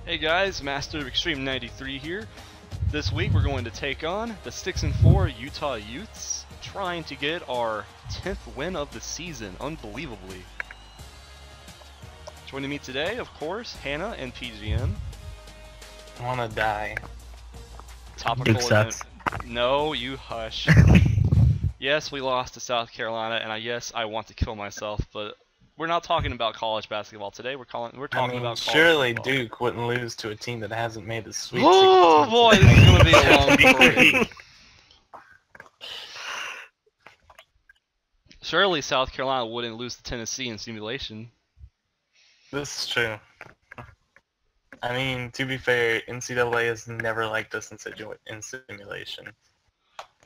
Hey guys, Master of Extreme 93 here. This week we're going to take on the 6-4 Utah Utes, trying to get our 10th win of the season, unbelievably. Joining me today, of course, Hannah and PGM. I wanna die. Topical Duke sucks. No, you hush. Yes, we lost to South Carolina, and yes, I want to kill myself, but we're not talking about college basketball today. We're talking about college surely football. Duke wouldn't lose to a team that hasn't made the Sweet 16. Oh boy, this is gonna be a long parade. Surely South Carolina wouldn't lose to Tennessee in simulation. This is true. I mean, to be fair, NCAA has never liked us in simulation.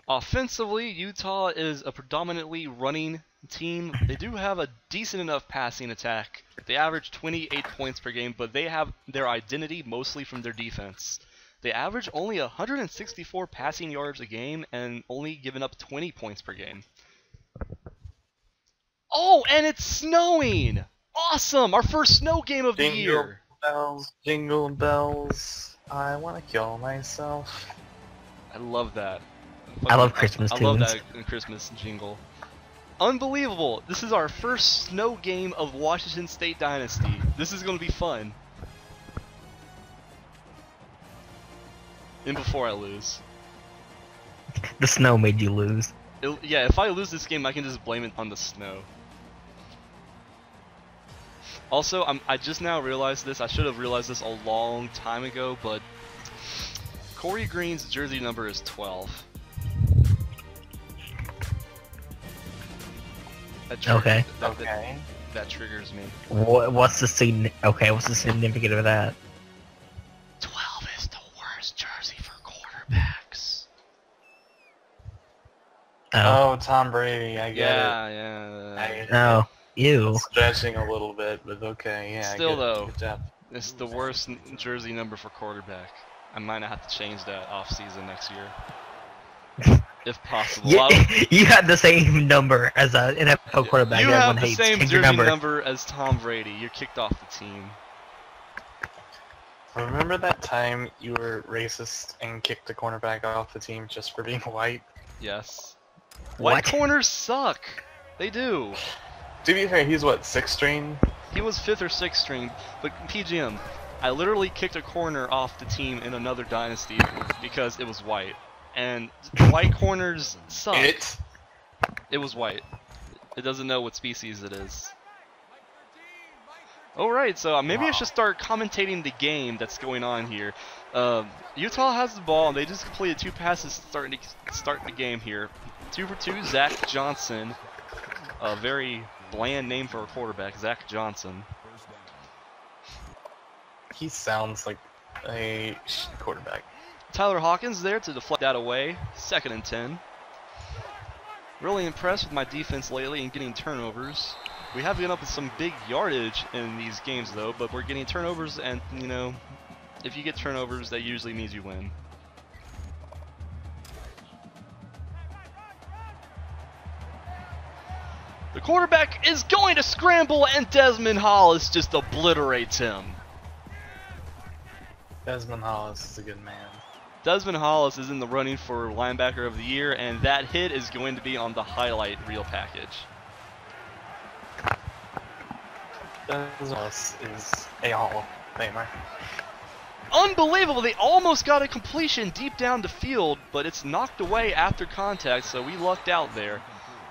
Offensively, Utah is a predominantly running team. They do have a decent enough passing attack. They average 28 points per game, but they have their identity mostly from their defense. They average only 164 passing yards a game and only giving up 20 points per game. Oh, and it's snowing! Awesome! Our first snow game of the year! Jingle bells, I wanna kill myself. I love that. I love Christmas tunes. I love that Christmas jingle. Unbelievable! This is our first snow game of Washington State Dynasty. This is going to be fun. And before I lose. The snow made you lose. Yeah, if I lose this game, I can just blame it on the snow. Also, I just now realized this. I should have realized this a long time ago, but Corey Green's jersey number is 12. Okay. That triggers me. What's the significance of that? 12 is the worst jersey for quarterbacks. Oh, Tom Brady, I get it. Yeah. No. Ew. Stretching a little bit, but okay, yeah. Still though, good job. it's the worst jersey number for quarterback. I might not have to change that off season next year. If possible. You had the same number as an NFL quarterback. You have the hates. same Change jersey your number as Tom Brady. You're kicked off the team. Remember that time you were racist and kicked a cornerback off the team just for being white? Yes. What? White corners suck. They do. To be fair, he's what, 6th string? He was 5th or 6th string, but PGM, I literally kicked a corner off the team in another dynasty because it was white. And white corners suck. It was white. It doesn't know what species it is. Alright, so maybe I should start commentating the game that's going on here. Utah has the ball, and they just completed 2 passes starting to start the game here. 2 for 2, Zach Johnson. A very bland name for a quarterback, Zach Johnson. He sounds like a quarterback. Tyler Hawkins there to deflect that away. 2nd and 10. Really impressed with my defense lately in getting turnovers. We have been up with some big yardage in these games though, but we're getting turnovers, and you know, if you get turnovers, that usually means you win. The quarterback is going to scramble, and Desmond Hollis just obliterates him. Desmond Hollis is a good man. Desmond Hollis is in the running for linebacker of the year, and that hit is going to be on the highlight reel package. Desmond Hollis is a Hall of Famer. Unbelievable! They almost got a completion deep down the field, but it's knocked away after contact, so we lucked out there.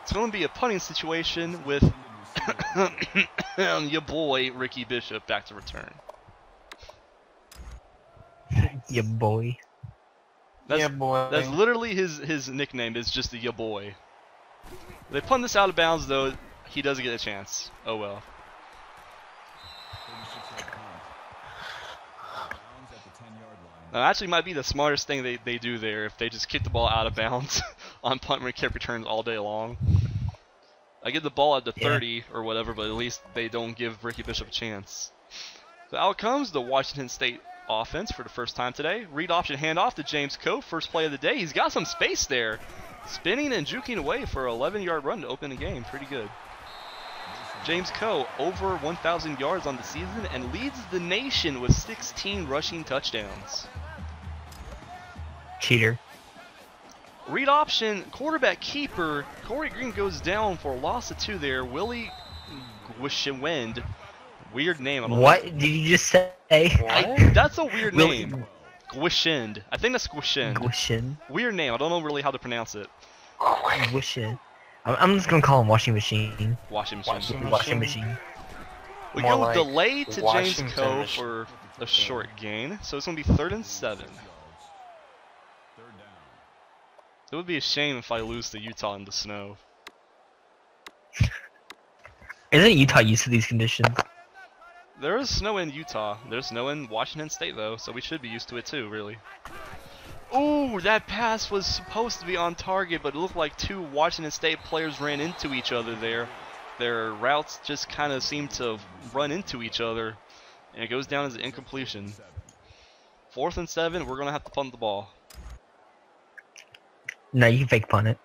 It's going to be a punting situation with your boy Ricky Bishop back to return. Ya boy. That's literally his nickname, is just the ya boy. They punt this out of bounds though. He doesn't get a chance. Oh well. Now, actually might be the smartest thing they do there if they just kick the ball out of bounds on punt kick returns all day long. I get the ball at the 30 or whatever, but at least they don't give Ricky Bishop a chance. So out comes the Washington State offense for the first time today. Read option handoff to James Coe. First play of the day. He's got some space there. Spinning and juking away for an 11-yard run to open the game. Pretty good. James Coe over 1,000 yards on the season and leads the nation with 16 rushing touchdowns. Cheater. Read option, quarterback keeper. Corey Green goes down for a loss of 2 there. Willie Gwishwind. Weird name. I don't What know. did you just say? That's a weird Willie- name. Gwishind. I think that's Gwishind. Gwishin. Weird name. I don't know really how to pronounce it. Gwishin. I'm just gonna call him washing machine. Washing machine. Washing machine. We More go like delay to James Washington Coe machine. for a short gain. So it's going to be 3rd and 7. It would be a shame if I lose to Utah in the snow. Isn't Utah used to these conditions? There is snow in Utah. There's snow in Washington State, though, so we should be used to it too, really. Ooh, that pass was supposed to be on target, but it looked like 2 Washington State players ran into each other there. Their routes just kind of seemed to run into each other, and it goes down as an incompletion. 4th and 7, we're going to have to punt the ball. No, you can fake punt it.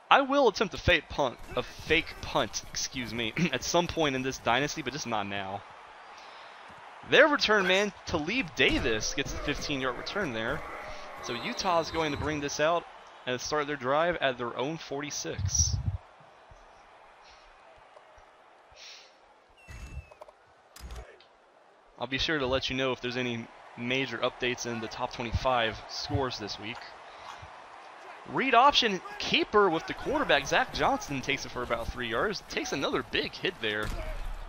I will attempt a fake punt, excuse me, at some point in this dynasty, but just not now. Their return man, Talib Davis, gets the 15-yard return there. So Utah is going to bring this out and start their drive at their own 46. I'll be sure to let you know if there's any major updates in the top 25 scores this week. Read option, keeper with the quarterback. Zach Johnson takes it for about 3 yards. Takes another big hit there.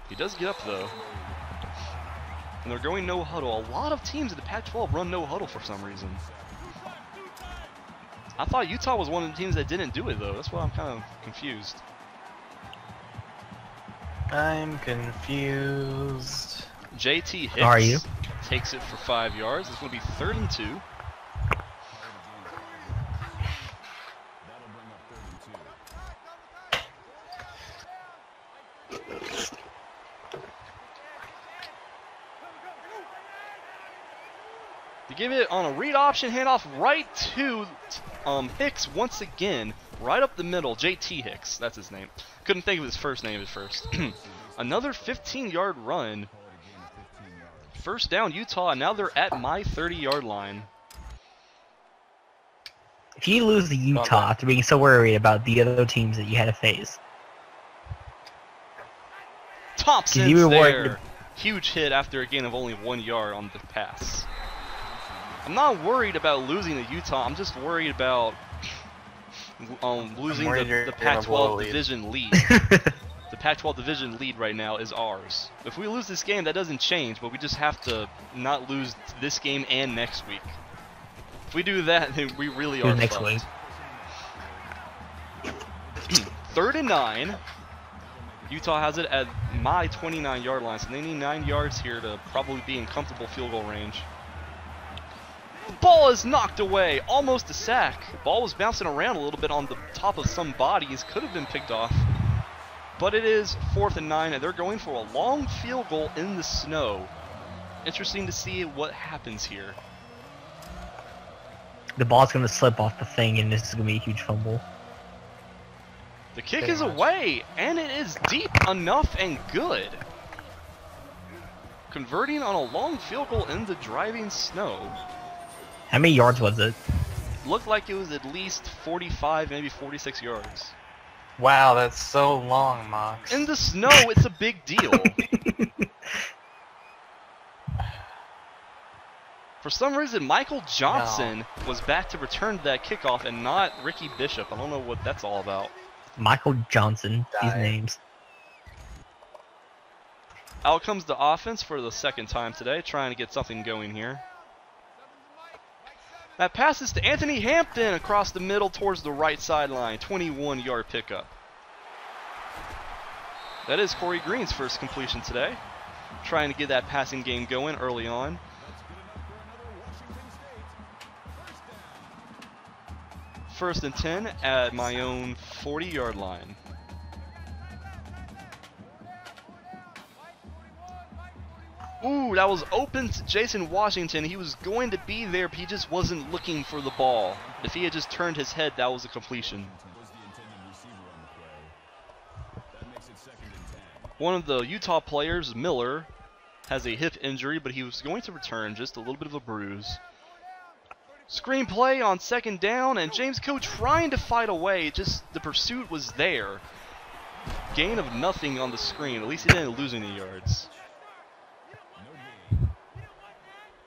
He does get up though. And they're going no huddle. A lot of teams in the Pac-12 run no huddle for some reason. I thought Utah was one of the teams that didn't do it though. That's why I'm kind of confused. I'm confused. JT Hicks Are you? takes it for 5 yards. It's going to be 3rd and 2. To give it on a read option handoff right to Hicks once again, right up the middle. JT Hicks, that's his name. Couldn't think of his first name at first. Another 15-yard run. 1st down Utah, and now they're at my 30-yard line. If you lose to Utah after being so worried about the other teams that you had to face, Thompson's you were there. worried- Huge hit after a gain of only 1 yard on the pass. I'm not worried about losing to Utah. I'm just worried about losing worried you're the gonna blow a Pac-12 lead. division lead. The Pac-12 division lead right now is ours. If we lose this game, that doesn't change, but we just have to not lose this game and next week. If we do that, then we really are next fucked. week. 3rd and 9. Utah has it at my 29-yard line, so they need 9 yards here to probably be in comfortable field goal range. Ball is knocked away, almost a sack. Ball was bouncing around a little bit on the top of some bodies, could have been picked off. But it is 4th and 9, and they're going for a long field goal in the snow. Interesting to see what happens here. the ball's gonna slip off the thing, and this is gonna be a huge fumble. The kick Pretty is much. away, and it is deep enough and good. Converting on a long field goal in the driving snow. How many yards was it? Looked like it was at least 45, maybe 46 yards. Wow, that's so long, Mox. In the snow, it's a big deal. For some reason, Michael Johnson was back to return that kickoff and not Ricky Bishop. I don't know what that's all about. Michael Johnson, these Died. names. Out comes the offense for the second time today, trying to get something going here. That passes to Anthony Hampton across the middle towards the right sideline. 21-yard pickup. That is Corey Green's first completion today. Trying to get that passing game going early on. First and 10 at my own 40-yard line. Ooh, that was open to Jason Washington. He was going to be there, but he just wasn't looking for the ball. If he had just turned his head, that was a completion. One of the Utah players, Miller, has a hip injury, but he was going to return, just a little bit of a bruise. Screenplay on second down, and James Coe trying to fight away, just the pursuit was there. Gain of nothing on the screen, at least he didn't lose any yards.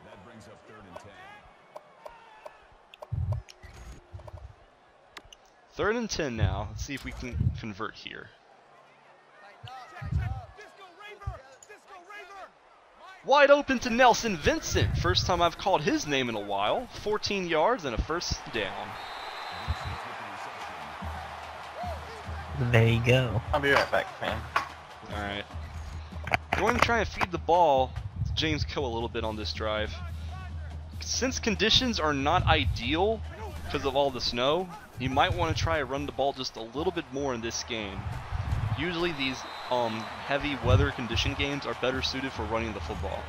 That brings up 3rd and 10. 3rd and 10 now. Let's see if we can convert here. Wide open to Nelson Vincent. First time I've called his name in a while. 14 yards and a first down. There you go. I'll be right back, man. Alright. We're going to try and feed the ball to James Coe a little bit on this drive. Since conditions are not ideal because of all the snow, you might want to try and run the ball just a little bit more in this game. Usually these heavy weather condition games are better suited for running the football.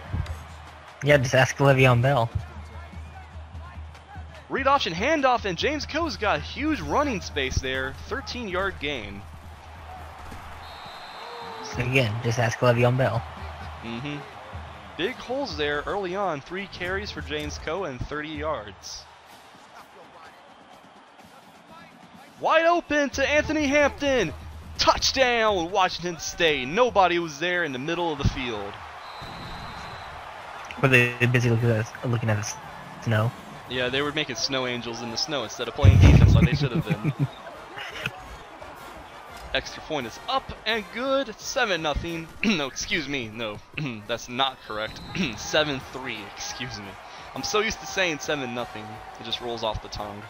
Yeah, just ask Le'Veon Bell. Read option handoff, and James Coe's got huge running space there. 13-yard gain. Again, just ask Le'Veon Bell. Big holes there early on. 3 carries for James Coe and 30 yards. Wide open to Anthony Hampton. Touchdown, Washington State. Nobody was there in the middle of the field. Were they busy looking at the snow? Yeah, they were making snow angels in the snow instead of playing defense like they should have been. Extra point is up and good. 7-0. No, excuse me. No, that's not correct. 7-3. Excuse me. I'm so used to saying 7-0. It just rolls off the tongue.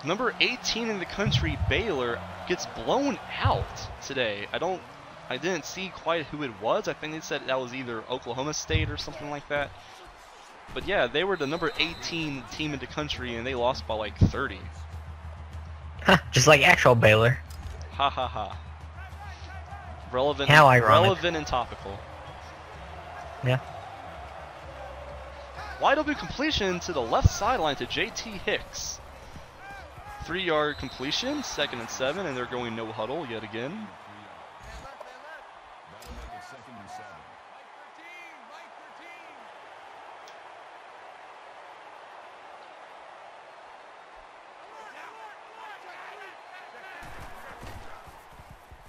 Number 18 in the country, Baylor, gets blown out today. I didn't see quite who it was. I think they said that was either Oklahoma State or something like that. But yeah, they were the number 18 team in the country, and they lost by like 30. Just like actual Baylor. Ha ha ha. Relevant, How ironic. relevant and topical. Yeah. Wide open completion to the left sideline to J.T. Hicks. 3-yard completion, 2nd and 7, and they're going no huddle yet again. That'll make it 2nd and 7.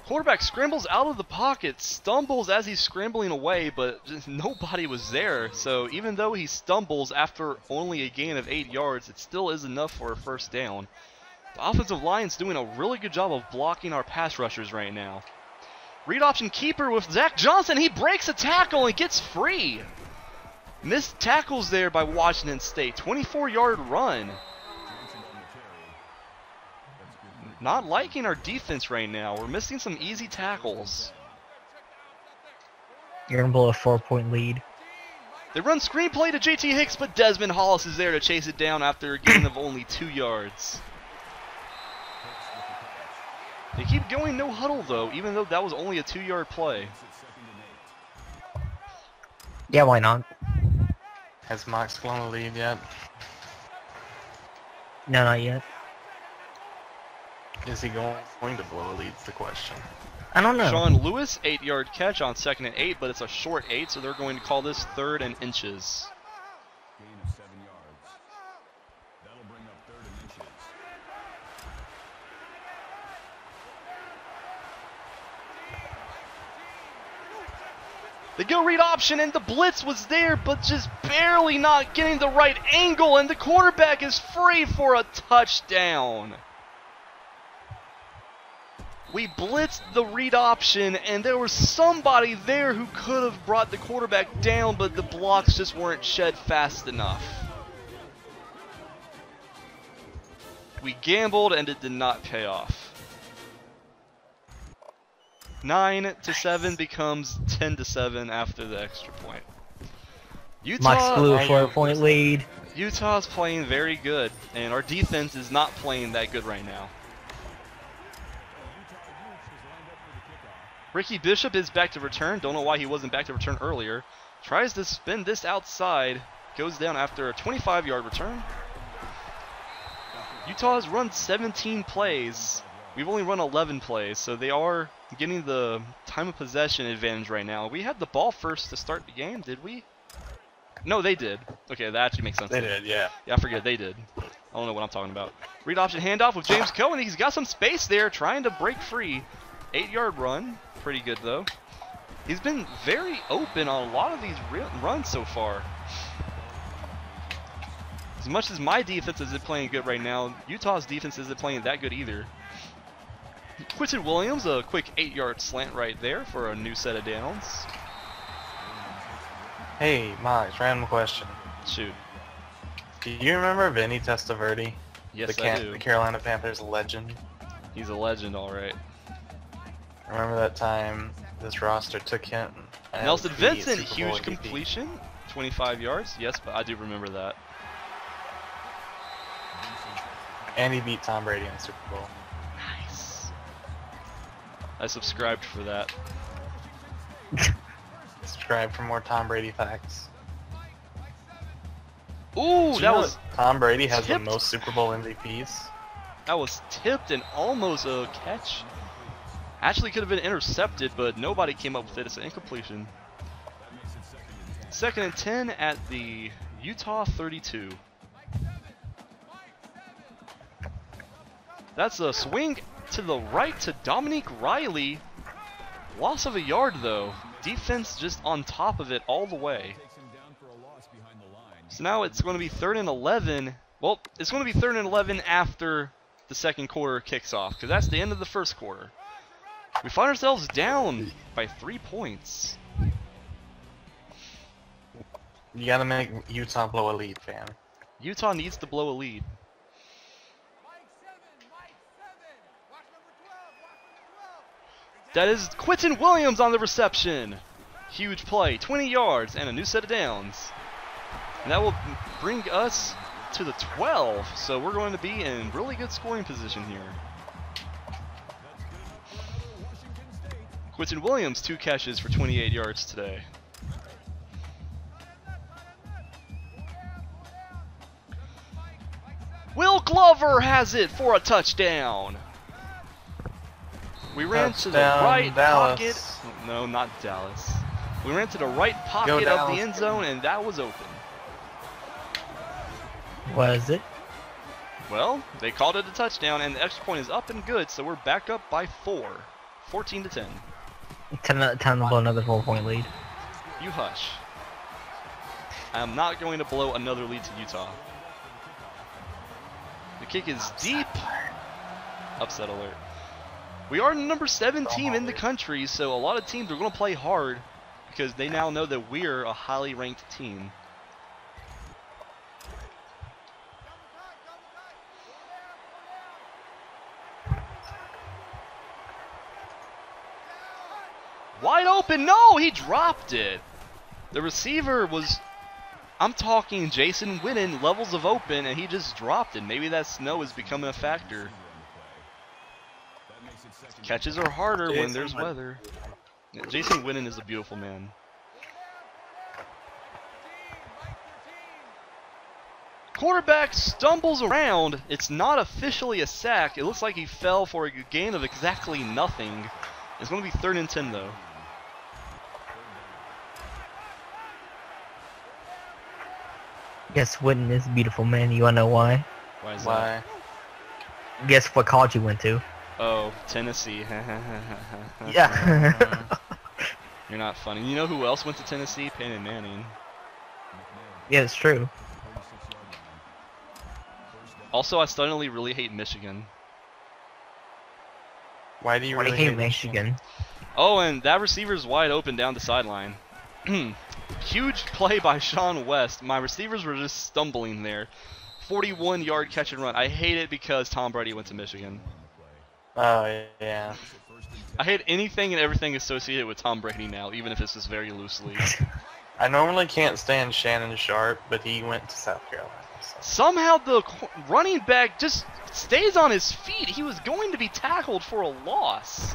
Quarterback scrambles out of the pocket, stumbles as he's scrambling away, but just nobody was there. So even though he stumbles after only a gain of 8 yards, it still is enough for a first down. The offensive line's doing a really good job of blocking our pass rushers right now. Read option keeper with Zach Johnson. He breaks a tackle and gets free. Missed tackles there by Washington State. 24-yard run. Not liking our defense right now. We're missing some easy tackles. You're going to blow a 4-point lead. They run screenplay to J.T. Hicks, but Desmond Hollis is there to chase it down after a gain of only 2 yards. They keep going no huddle though, even though that was only a 2-yard play. Yeah, why not? Has Mox blown a lead yet? No, not yet. Is he going to blow a lead is the question. I don't know. Sean Lewis, 8-yard catch on 2nd and 8, but it's a short 8, so they're going to call this 3rd and inches. Gain of 7 yards. That'll bring up 3rd and inches. They go read option, and the blitz was there, but just barely not getting the right angle, and the quarterback is free for a touchdown. We blitzed the read option, and there was somebody there who could have brought the quarterback down, but the blocks just weren't shed fast enough. We gambled, and it did not pay off. 9-7 becomes 10-7 after the extra point. Max blew a 4-point lead. Utah's playing very good, and our defense is not playing that good right now. Ricky Bishop is back to return. Don't know why he wasn't back to return earlier. Tries to spin this outside. Goes down after a 25-yard return. Utah has run 17 plays. We've only run 11 plays, so they are getting the time of possession advantage right now. We had the ball first to start the game, did we? No, they did. Okay, that actually makes sense. They did, yeah. Yeah, I forget, they did. I don't know what I'm talking about. Read option handoff with James Cohen. He's got some space there, trying to break free. 8-yard run. Pretty good, though. He's been very open on a lot of these runs so far. As much as my defense isn't playing good right now, Utah's defense isn't playing that good either. Quinton Williams, a quick 8-yard slant right there for a new set of downs. Hey, Miles, random question. Shoot. Do you remember Vinny Testaverde? Yes, I do. The Carolina Panthers legend. He's a legend, all right. Remember that time this roster took him? and Nelson beat Vincent, Super Bowl huge MVP? completion, 25 yards. Yes, but I do remember that. And he beat Tom Brady in the Super Bowl. Nice. I subscribed for that. Subscribe for more Tom Brady facts. Ooh, Did you that know was Tom Brady has the tipped. most Super Bowl MVPs. that was tipped and almost a catch. Actually could have been intercepted, but nobody came up with it. It's an incompletion. 2nd and 10 at the Utah 32. That's a swing to the right to Dominique Riley. Loss of a yard though. Defense just on top of it all the way. So now it's going to be 3rd and 11. Well, it's going to be 3rd and 11 after the second quarter kicks off, because that's the end of the first quarter. We find ourselves down by 3 points. You gotta make Utah blow a lead, fam. Utah needs to blow a lead. That is Quinton Williams on the reception. Huge play, 20 yards and a new set of downs. And that will bring us to the 12, so we're going to be in really good scoring position here. Quinton Williams, 2 catches for 28 yards today. Will Glover has it for a touchdown. We ran to the right pocket. No, not Dallas. We ran to the right pocket of the end zone, and that was open. Was it? Well, they called it a touchdown, and the extra point is up and good, so we're back up by 4. 14 to 10. Time to blow another 4-point lead. You hush. I am not going to blow another lead to Utah. The kick is deep. Upset alert. We are the number 7 team in the country, so a lot of teams are going to play hard because they now know that we're a highly ranked team. Wide open, no, he dropped it. The receiver was, I'm talking Jason Winnan, levels of open, and he just dropped it. Maybe that snow is becoming a factor. Catches are harder when there's weather. Yeah, Jason Winnan is a beautiful man. Quarterback stumbles around. It's not officially a sack. It looks like he fell for a gain of exactly nothing. It's going to be 3rd and 10 though. Guess Witten is a beautiful man. You wanna know why? Why is Why? Guess what college you went to? that? Oh, Tennessee. Yeah. You're not funny. You know who else went to Tennessee? Peyton Manning. Yeah, it's true. Also, I suddenly really hate Michigan. Why do you When really he came hate Michigan. Oh, and that receiver's wide open down the sideline. Huge play by Sean West. My receivers were just stumbling there. 41-yard catch and run. I hate it because Tom Brady went to Michigan. Oh, yeah. I hate anything and everything associated with Tom Brady now, even if it's just very loosely. I normally can't stand Shannon Sharp, but he went to South Carolina. So. Somehow the running back just stays on his feet. He was going to be tackled for a loss.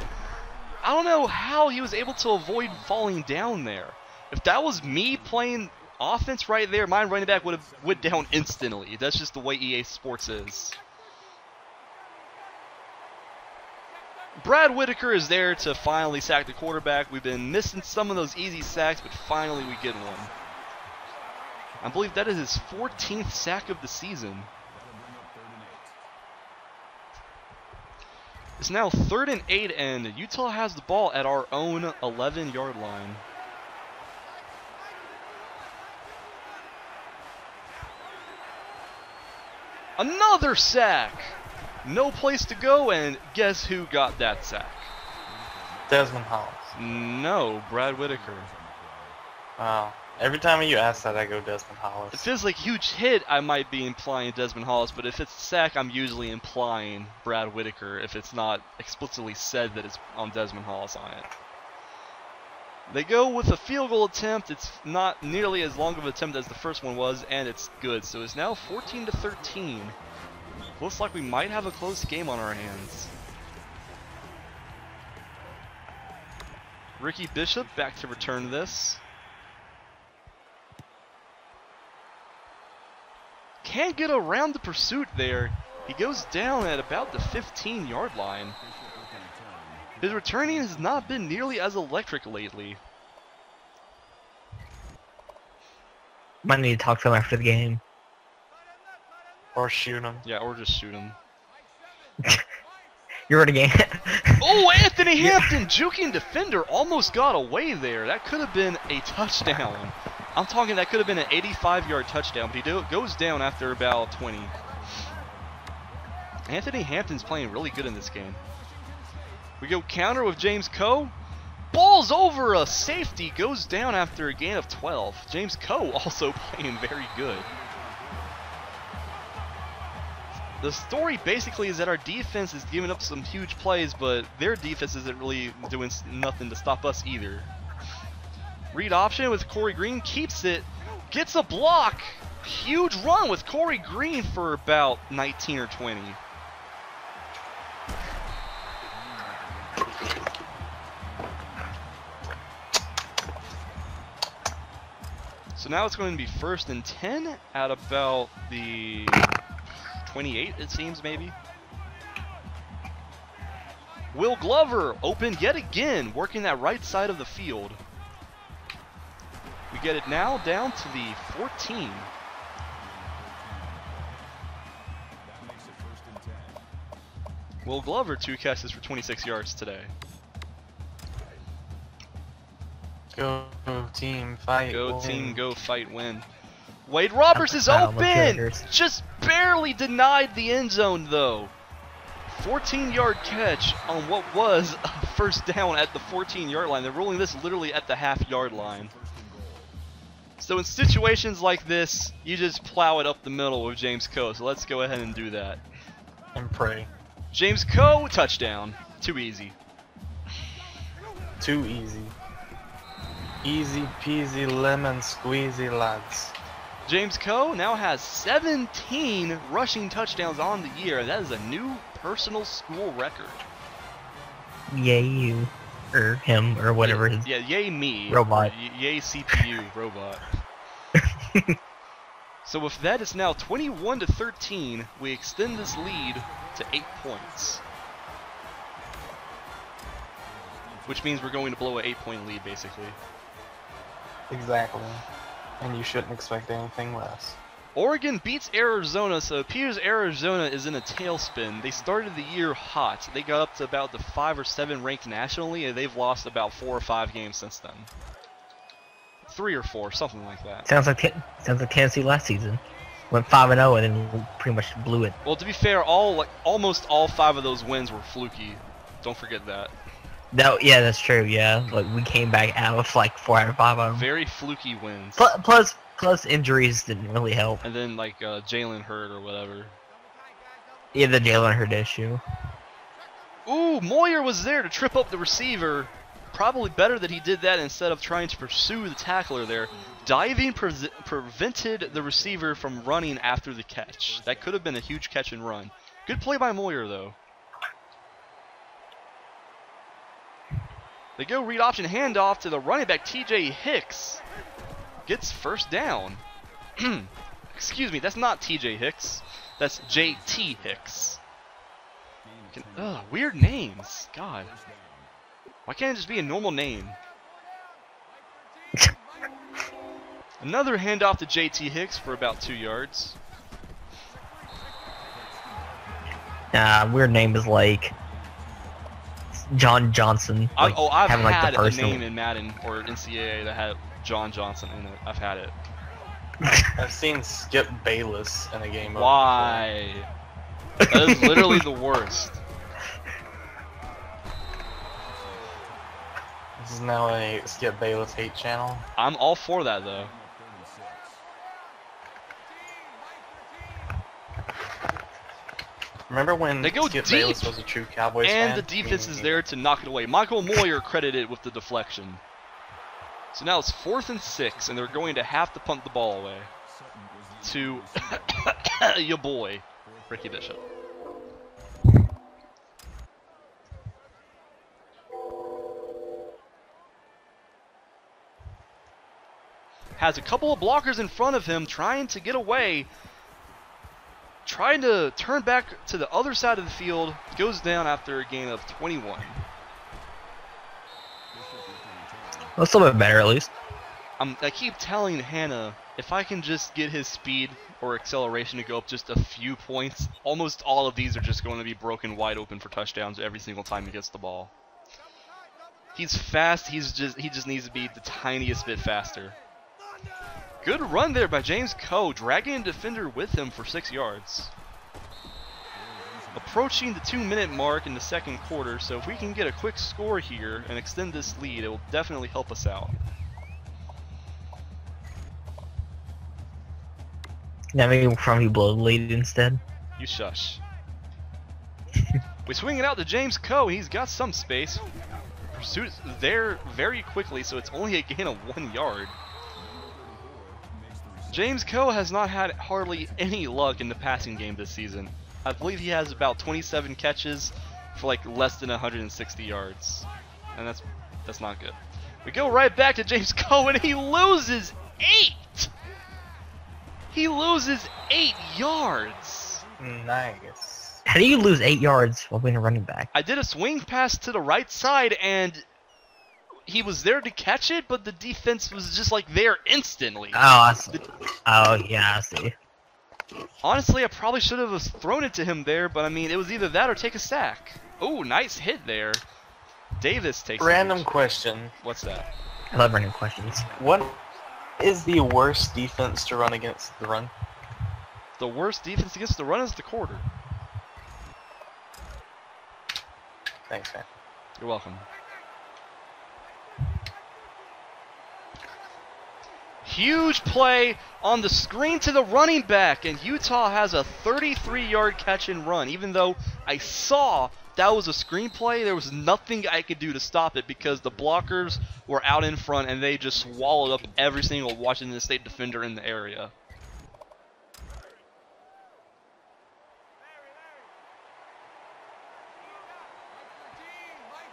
I don't know how he was able to avoid falling down there. If that was me playing offense right there, my running back would have went down instantly. That's just the way EA Sports is. Brad Whitaker is there to finally sack the quarterback. We've been missing some of those easy sacks, but finally we get one. I believe that is his 14th sack of the season. It's now 3rd and 8, and Utah has the ball at our own 11-yard line. Another sack! No place to go, and guess who got that sack? Desmond Hollis. No, Brad Whitaker. Wow. Every time you ask that, I go Desmond If Hollis. it feels like huge hit, I might be implying Desmond Hollis, but if it's sack, I'm usually implying Brad Whitaker if it's not explicitly said that it's on Desmond Hollis on it. They go with a field goal attempt. It's not nearly as long of an attempt as the first one was, and it's good. So it's now 14-13. Looks like we might have a close game on our hands. Ricky Bishop back to return this. Can't get around the pursuit there. He goes down at about the 15-yard line. His returning has not been nearly as electric lately. Might need to talk to him after the game. Or shoot him. Yeah, or just shoot him. You're in a game. Oh, Anthony Hampton, juking defender, almost got away there. That could have been a touchdown. I'm talking that could have been an 85-yard touchdown, but he goes down after about 20. Anthony Hampton's playing really good in this game. We go counter with James Coe. Ball's over a safety, goes down after a gain of 12. James Coe also playing very good. The story basically is that our defense is giving up some huge plays, but their defense isn't really doing nothing to stop us either. Read option with Corey Green, keeps it, gets a block. Huge run with Corey Green for about 19 or 20. So now it's going to be 1st and 10 at about the 28, it seems, maybe. Will Glover open yet again, working that right side of the field. We get it now down to the 14. Will Glover, 2 catches for 26 yards today. Go team, fight. Go win. team, go fight, win. Wade Roberts is Wow, look open! at Just barely denied the end zone though. 14-yard catch on what was a first down at the 14-yard line. They're ruling this literally at the half-yard line. So in situations like this, you just plow it up the middle with James Coe. So let's go ahead and do that. And pray. James Coe, touchdown. Too easy. Too easy. Easy peasy lemon squeezy, lads. James Coe now has 17 rushing touchdowns on the year. That is a new personal school record. Yay you. Or him, or whatever his Yeah, yay me. robot. Or yay CPU, robot. So with that, it's now 21-13. We extend this lead to 8 points. Which means we're going to blow an 8-point lead, basically. Exactly. And you shouldn't expect anything less. Oregon beats Arizona, so it appears Arizona is in a tailspin. They started the year hot. They got up to about the 5 or 7 ranked nationally, and they've lost about 4 or 5 games since then. 3 or 4, something like that. Sounds like Tennessee last season. Went 5-0 and then pretty much blew it. Well, to be fair, almost all 5 of those wins were fluky. Don't forget that. No, yeah, that's true. Yeah, like we came back out with like 4 out of 5 of them. Very fluky wins. Plus injuries didn't really help. And then like Jalen Hurd or whatever. Yeah, the Jalen Hurd issue. Ooh, Moyer was there to trip up the receiver. Probably better that he did that instead of trying to pursue the tackler there. Diving prevented the receiver from running after the catch. That could have been a huge catch and run. Good play by Moyer though. They go read option handoff to the running back TJ Hicks. Gets first down. Excuse me, that's not TJ Hicks. That's JT Hicks. Weird names. God. Why can't it just be a normal name? Another handoff to JT Hicks for about 2 yards. Weird name is like John Johnson. Like, I've having, like, had the a personal... name in Madden or NCAA that had John Johnson in it. I've had it. I've seen Skip Bayless in a game. Why? That is literally the worst. This is now a Skip Bayless hate channel. I'm all for that though. Remember when They go Skip deep, Bayless was a true Cowboys fan? And the defense is there to knock it away. Michael Moyer credited with the deflection. So now it's 4th and 6, and they're going to have to punt the ball away to your boy, Ricky Bishop. Has a couple of blockers in front of him trying to get away. Trying to turn back to the other side of the field. Goes down after a gain of 21. That's a little bit better, at least. I keep telling Hannah, if I can just get his speed or acceleration to go up just a few points, almost all of these are just going to be broken wide open for touchdowns every single time he gets the ball. He's fast, he just needs to be the tiniest bit faster. Good run there by James Coe, dragging a defender with him for 6 yards. Approaching the 2-minute mark in the second quarter, so if we can get a quick score here and extend this lead, it will definitely help us out. Now maybe probably blow the lead instead. You shush. We swing it out to James Coe. He's got some space. Pursuit there very quickly, so it's only a gain of 1 yard. James Coe has not had hardly any luck in the passing game this season. I believe he has about 27 catches for like less than 160 yards. And that's not good. We go right back to James Coe and he loses 8! He loses 8 yards! Nice. How do you lose 8 yards while being a running back? I did a swing pass to the right side and he was there to catch it, but the defense was just like there instantly. Oh, I see. Oh, yeah, I see. Honestly, I probably should have thrown it to him there, but I mean, it was either that or take a sack. Oh, nice hit there. Davis takes Random question. What's that? I love random questions. What is the worst defense to run against the run? The worst defense against the run is the quarter. Thanks, man. You're welcome. Huge play on the screen to the running back, and Utah has a 33-yard catch and run. Even though I saw that was a screen play, there was nothing I could do to stop it because the blockers were out in front and they just swallowed up every single Washington State defender in the area.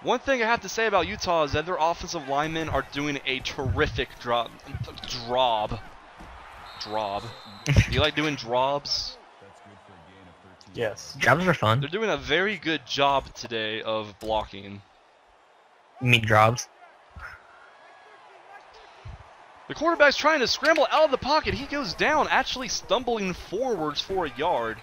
One thing I have to say about Utah is that their offensive linemen are doing a terrific job. Do you like doing drobs? Yes. Jobs are fun. They're doing a very good job today of blocking. You mean jobs? The quarterback's trying to scramble out of the pocket. He goes down, actually stumbling forwards for a yard.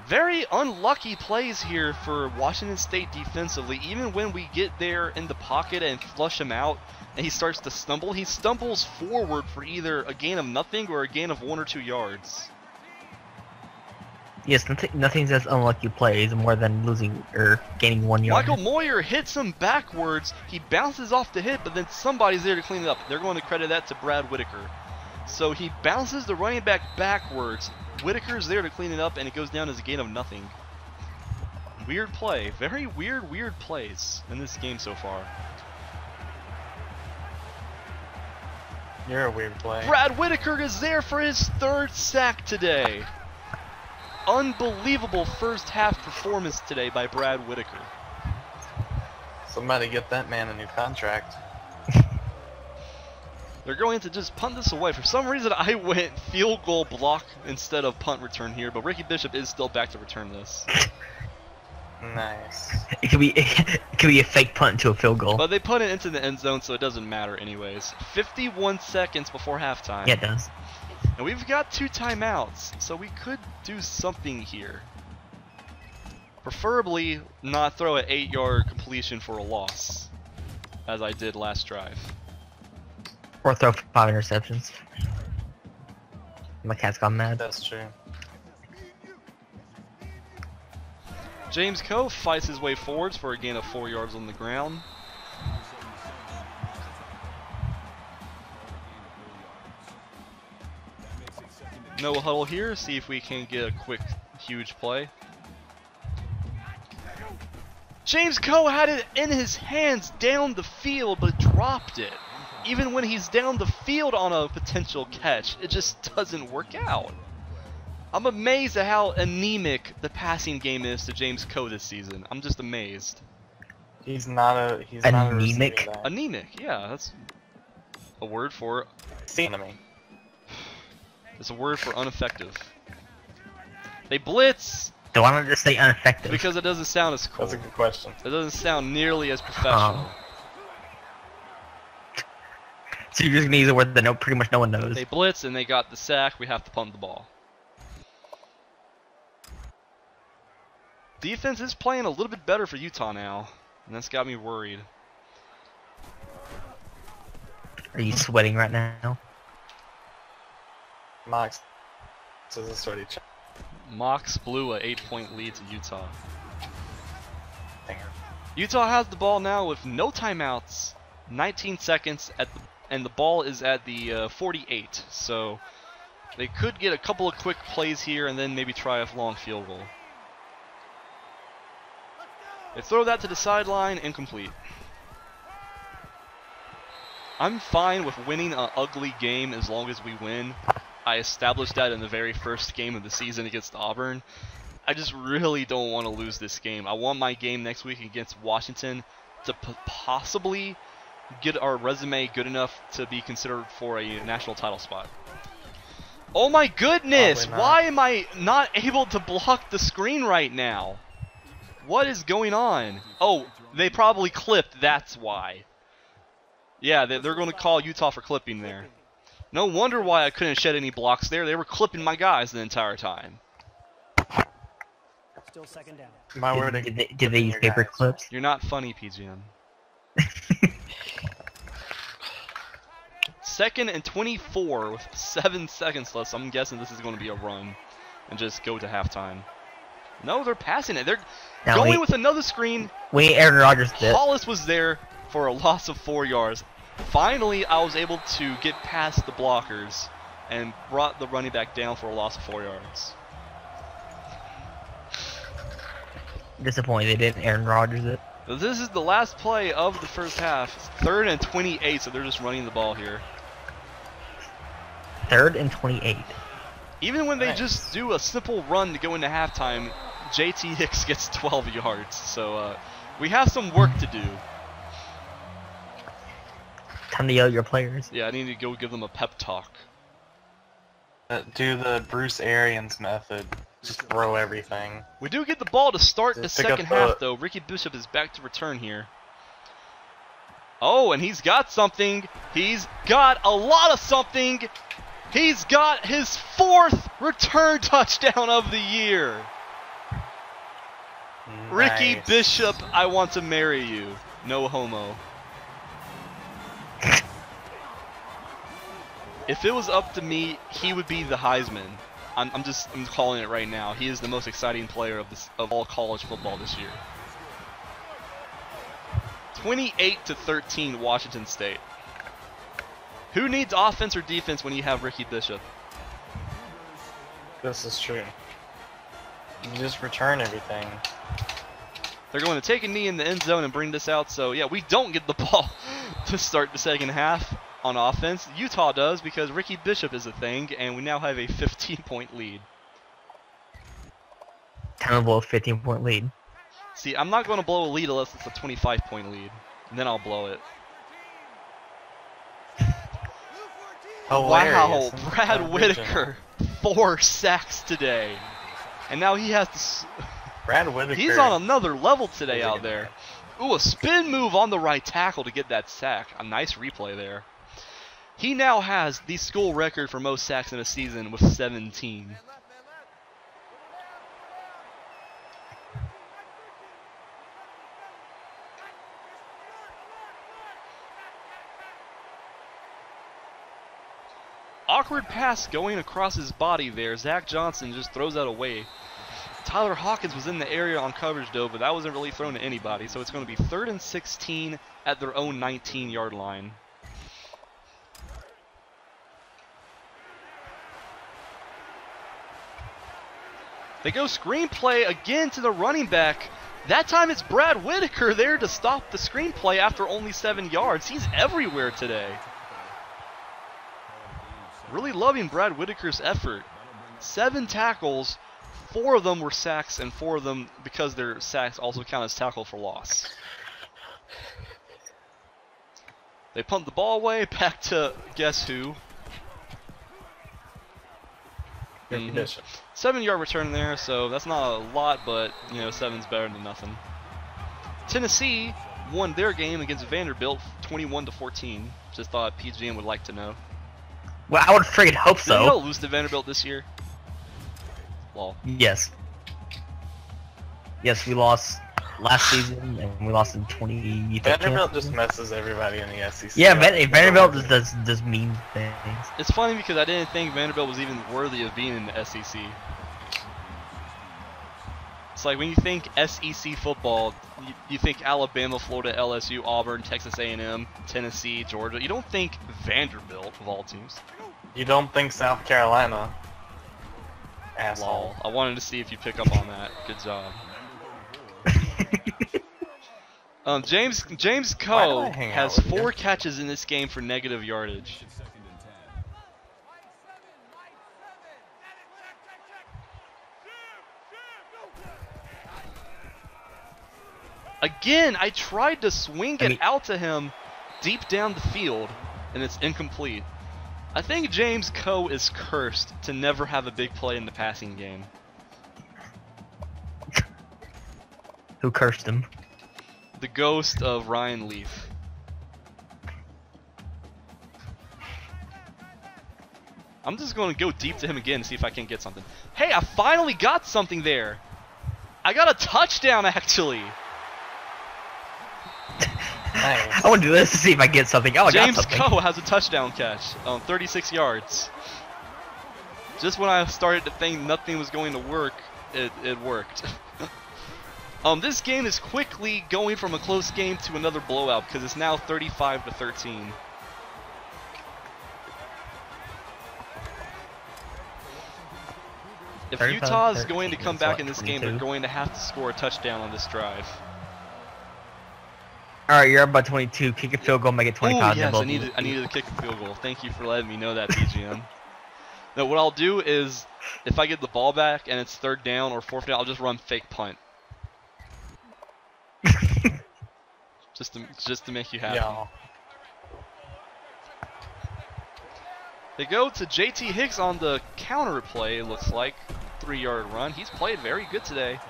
Very unlucky plays here for Washington State defensively. Even when we get there in the pocket and flush him out and he starts to stumble, he stumbles forward for either a gain of nothing or a gain of 1 or 2 yards. Yes, nothing's as unlucky plays more than losing or gaining 1 yard. Michael Moyer hits him backwards. He bounces off the hit, but then somebody's there to clean it up. They're going to credit that to Brad Whitaker. So he bounces the running back backwards. Whitaker's there to clean it up, and it goes down as a gain of nothing. Weird play. Very weird plays in this game so far. You're a weird play. Brad Whitaker is there for his 3rd sack today. Unbelievable first half performance today by Brad Whitaker. Somebody get that man a new contract. They're going to just punt this away. For some reason, I went field goal block instead of punt return here, but Ricky Bishop is still back to return this. Nice. It could be a fake punt into a field goal. But they put it into the end zone, so it doesn't matter anyways. 51 seconds before halftime. Yeah, it does. And we've got 2 timeouts, so we could do something here. Preferably not throw an 8-yard completion for a loss, as I did last drive. Or throw 5 interceptions. My cat's gone mad. That's true. James Coe fights his way forwards for a gain of 4 yards on the ground. No huddle here, see if we can get a quick, huge play. James Coe had it in his hands down the field, but dropped it. Even when he's down the field on a potential catch, it just doesn't work out. I'm amazed at how anemic the passing game is to James Coe this season. I'm just amazed. He's not a Anemic? receiver, though. Anemic, yeah, that's a word for Enemy. it's a word for ineffective. They blitz Do I want to just say ineffective? because it doesn't sound as cool. That's a good question. It doesn't sound nearly as professional. So you're just gonna use a word that pretty much no one knows. They blitz and they got the sack. We have to punt the ball. Defense is playing a little bit better for Utah now, and that's got me worried. Are you sweating right now? Mox says it's already checked. Mox blew a 8-point lead to Utah. Dinger. Utah has the ball now with no timeouts, 19 seconds and the ball is at the 48. So they could get a couple of quick plays here and then maybe try a long field goal. They throw that to the sideline, incomplete. I'm fine with winning an ugly game as long as we win. I established that in the very first game of the season against Auburn. I just really don't want to lose this game. I want my game next week against Washington to possibly get our resume good enough to be considered for a national title spot. Oh my goodness! Why am I not able to block the screen right now? What is going on? Oh, they probably clipped, that's why. Yeah, they're going to call Utah for clipping there. No wonder why I couldn't shed any blocks there. They were clipping my guys the entire time. Still second down. My word. Did they use paper clips? You're not funny, PGM. 2nd and 24 with 7 seconds left. So I'm guessing this is going to be a run and just go to halftime. No, they're passing it. They're going with another screen. Aaron Rodgers did. Hollis was there for a loss of 4 yards. Finally, I was able to get past the blockers and brought the running back down for a loss of 4 yards. Disappointed they didn't Aaron Rodgers it. This is the last play of the first half. 3rd and 28, so they're just running the ball here. 3rd and 28. Even when they just do a simple run to go into halftime, JT Hicks gets 12 yards. So we have some work to do. Time to yell at your players. Yeah, I need to go give them a pep talk. Do the Bruce Arians method. Just throw everything. We do get the ball to start the Just pick second up half, though. Ricky Bishop is back to return here. Oh, and he's got something. He's got a lot of something. He's got his 4th return touchdown of the year. Nice. Ricky Bishop, I want to marry you. No homo. If it was up to me, he would be the Heisman. I'm calling it right now. He is the most exciting player of all college football this year. 28-13 Washington State. Who needs offense or defense when you have Ricky Bishop? This is true. You just return everything. They're going to take a knee in the end zone and bring this out. So, yeah, we don't get the ball to start the second half on offense. Utah does because Ricky Bishop is a thing, and we now have a 15-point lead. Time to blow a 15-point lead. See, I'm not going to blow a lead unless it's a 25-point lead. And then I'll blow it. Hilarious. Wow, Brad Whitaker, 4 sacks today. And now he has to... Brad Whitaker. He's on another level today out there. Ooh, a spin move on the right tackle to get that sack. A nice replay there. He now has the school record for most sacks in a season with 17. Awkward pass going across his body there. Zach Johnson just throws that away. Tyler Hawkins was in the area on coverage though, but that wasn't really thrown to anybody. So it's going to be 3rd and 16 at their own 19-yard line. They go screenplay again to the running back. That time it's Brad Whitaker there to stop the screenplay after only 7 yards. He's everywhere today. Really loving Brad Whitaker's effort. 7 tackles, 4 of them were sacks, and 4 of them, because their sacks also count as tackle for loss. They punt the ball away, back to guess who. 7-yard return there, so that's not a lot, but you know, 7's better than nothing. Tennessee won their game against Vanderbilt 21-14. Just thought PGM would like to know. Well, I would friggin' hope so. Did you lose to Vanderbilt this year? Well. Yes. Yes, we lost last season, and we lost in 2013. Vanderbilt just messes everybody in the SEC. Yeah, Vanderbilt just does mean things. It's funny because I didn't think Vanderbilt was even worthy of being in the SEC. It's like when you think SEC football, you think Alabama, Florida, LSU, Auburn, Texas A&M, Tennessee, Georgia. You don't think Vanderbilt of all teams. You don't think South Carolina. Asshole. Lol. I wanted to see if you pick up on that. Good job. James Coe has 4 catches in this game for negative yardage. Again, I tried to swing it out to him deep down the field, and it's incomplete. I think James Coe is cursed to never have a big play in the passing game. Who cursed him? The ghost of Ryan Leaf. I'm just going to go deep to him again to see if I can get something. Hey, I finally got something there. I got a touchdown, actually. Nice. I want to do this to see if I get something. Oh, I got James something. Coe has a touchdown catch on 36 yards. Just when I started to think nothing was going to work, it worked. This game is quickly going from a close game to another blowout because it's now 35-13. If Utah is going to come back in this game, they're going to have to score a touchdown on this drive. All right, you're up by 22. Kick a field goal, make it 25. Ooh, yes, I needed to kick a field goal. Thank you for letting me know that, PGM. Now, what I'll do is, if I get the ball back and it's 3rd down or 4th down, I'll just run fake punt. just to make you happy. Yeah. They go to JT Hicks on the counter play, it looks like. 3-yard run. He's played very good today.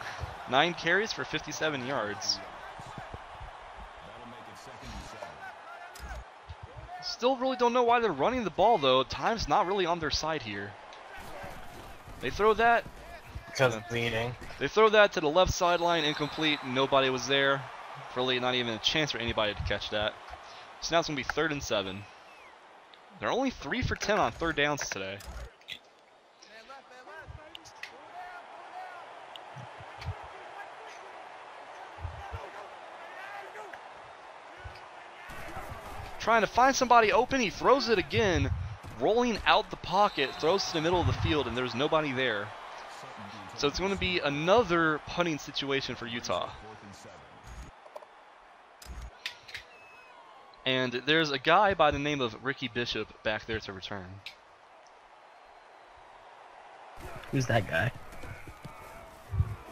9 carries for 57 yards. Still really don't know why they're running the ball, though. Time's not really on their side here. They throw that. Because it's eating. They throw that to the left sideline, incomplete. Nobody was there. Really not even a chance for anybody to catch that. So now it's going to be 3rd and 7. They're only 3 for 10 on 3rd downs today. Trying to find somebody open, he throws it again, rolling out the pocket, throws to the middle of the field, and there's nobody there. So it's going to be another punting situation for Utah. And there's a guy by the name of Ricky Bishop back there to return. Who's that guy?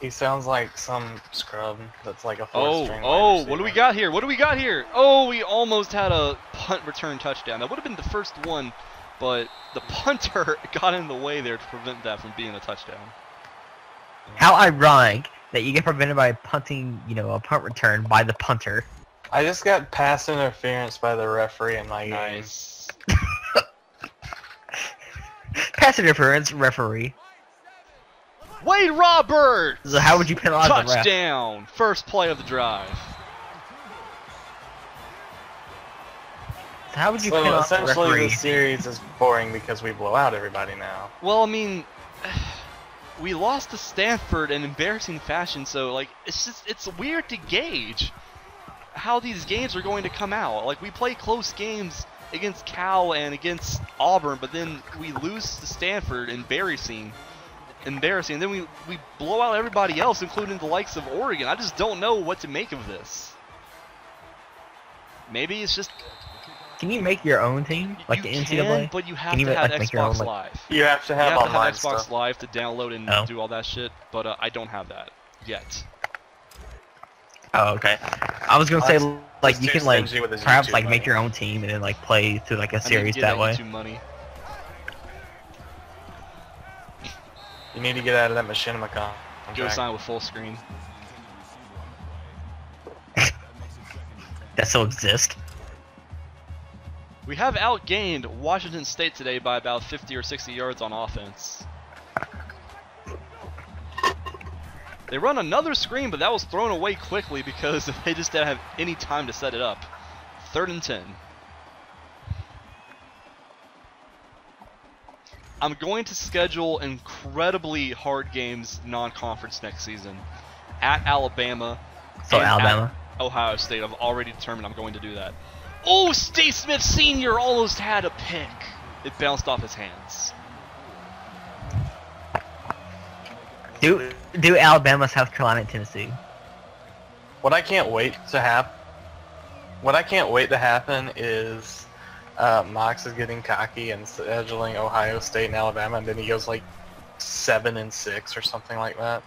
He sounds like some scrub that's like a 4th string wide what receiver. do we got here? What do we got here? Oh, we almost had a punt return touchdown. That would have been the first one, but the punter got in the way there to prevent that from being a touchdown. How ironic that you get prevented by punting, a punt return by the punter. I just got pass interference by the referee in my game. Nice. Pass interference, referee. Wade Roberts! So how would you penalize the ref? Touchdown! First play of the drive. So how would you So penalize the essentially, referee? the series is boring because we blow out everybody now. Well, I mean, we lost to Stanford in embarrassing fashion, so like it's weird to gauge how these games are going to come out. Like we play close games against Cal and against Auburn, but then we lose to Stanford, embarrassing. And then we blow out everybody else, including the likes of Oregon. I just don't know what to make of this. Maybe it's just. Can you make your own team, like the NCAA? Can, but you have Can you to have make your own, Xbox Live. You have to You have have to online have Xbox stuff. Live to download and Oh. do all that shit, but I don't have that yet. Oh, okay. I was gonna say, like, you too can, like, stingy with his perhaps, YouTube like, money. make your own team and then, like, play through, like, a I need to series get that way. YouTube money. You need to get out of that machinima contract. Go sign with full screen. That still exists. We have outgained Washington State today by about 50 or 60 yards on offense. They run another screen, but that was thrown away quickly because they just didn't have any time to set it up. 3rd and 10. I'm going to schedule incredibly hard games non-conference next season. At Alabama. So and Alabama. at Ohio State. I've already determined I'm going to do that. Oh, Steve Smith Sr. almost had a pick. It bounced off his hands. Do Alabama, South Carolina, and Tennessee. What I can't wait to happen is Mox is getting cocky and scheduling Ohio State and Alabama, and then he goes like 7-6 or something like that.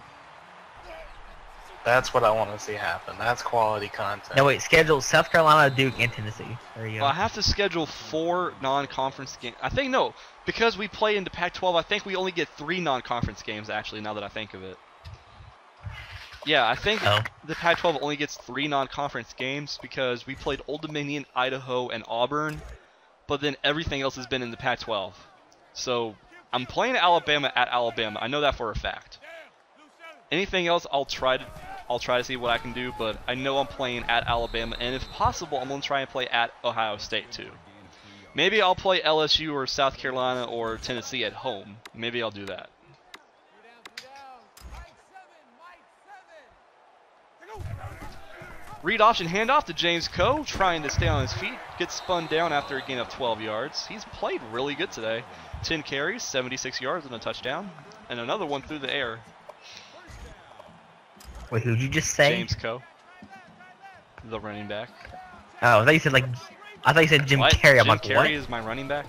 That's what I want to see happen. That's quality content. No, wait, schedule South Carolina, Duke, and Tennessee. There you go. Well, I have to schedule 4 non-conference games. I think, no, because we play into Pac-12, I think we only get 3 non-conference games, actually, now that I think of it. Yeah, I think the Pac-12 only gets 3 non-conference games because we played Old Dominion, Idaho, and Auburn, but then everything else has been in the Pac-12. So, I'm playing Alabama at Alabama. I know that for a fact. Anything else, I'll try to see what I can do, but I know I'm playing at Alabama, and if possible, I'm going to try and play at Ohio State too. Maybe I'll play LSU or South Carolina or Tennessee at home. Maybe I'll do that. Read option handoff to James Coe, trying to stay on his feet. Gets spun down after a gain of 12 yards. He's played really good today. 10 carries, 76 yards, and a touchdown. And another one through the air. Wait, who'd you just say? James Coe, the running back. Oh, I thought you said Jim What? Carrey. I'm Jim like, Carrey what? is my running back?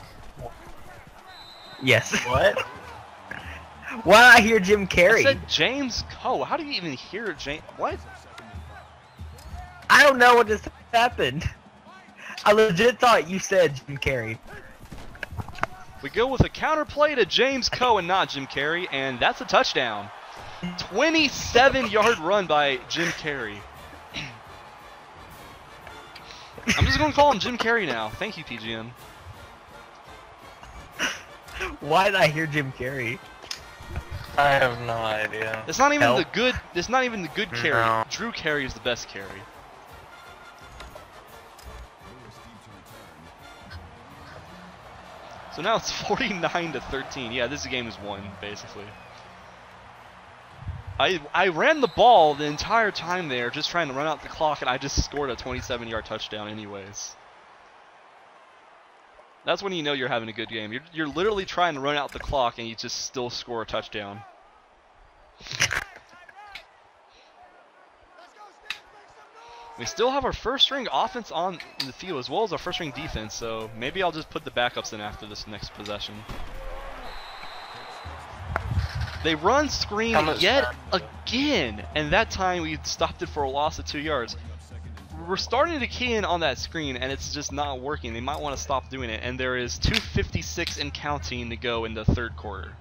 Yes. What? Why did I hear Jim I Carrey? said James Coe. How do you even hear James? What? I don't know what just happened. I legit thought you said Jim Carrey. We go with a counter play to James Coe and not Jim Carrey, and that's a touchdown. 27-yard run by Jim Carrey. I'm just going to call him Jim Carrey now. Thank you, PGM. Why did I hear Jim Carrey? I have no idea. It's not even Help. the good. It's not even the good Carey. No. Drew Carey is the best Carey. So now it's 49-13. Yeah, this game is won basically. I ran the ball the entire time there, just trying to run out the clock, and I just scored a 27-yard touchdown anyways. That's when you know you're having a good game. You're literally trying to run out the clock, and you just still score a touchdown. We still have our first-string offense on the field as well as our first-string defense, so maybe I'll just put the backups in after this next possession. They run screen yet again, and that time we stopped it for a loss of 2 yards. We're starting to key in on that screen, and it's just not working. They might want to stop doing it, and there is 2:56 and counting to go in the third quarter.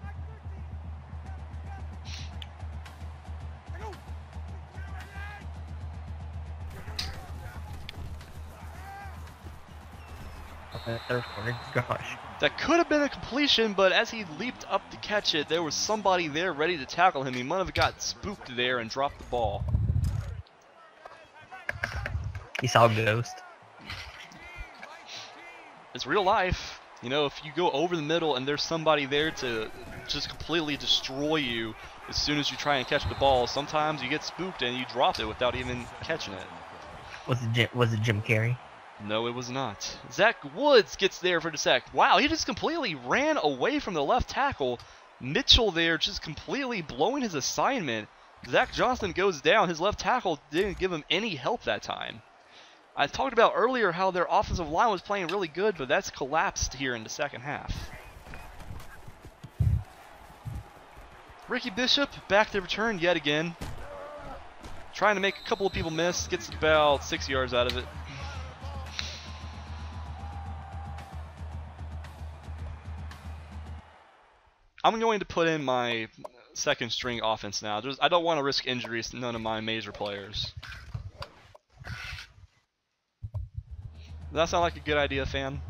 in the third quarter. Gosh. That could have been a completion, but as he leaped up to catch it, there was somebody there ready to tackle him. He might have got spooked there and dropped the ball. He saw a ghost. It's real life. You know, if you go over the middle and there's somebody there to just completely destroy you as soon as you try and catch the ball, sometimes you get spooked and you drop it without even catching it. Was it Jim Carrey? No, it was not. Zach Woods gets there for the sack. Wow, he just completely ran away from the left tackle. Mitchell there just completely blowing his assignment. Zach Johnson goes down. His left tackle didn't give him any help that time. I talked about earlier how their offensive line was playing really good, but that's collapsed here in the second half. Ricky Bishop back to return yet again. Trying to make a couple of people miss. Gets about 6 yards out of it. I'm going to put in my second string offense now. I don't want to risk injuries to none of my major players. Does that sound like a good idea, fan?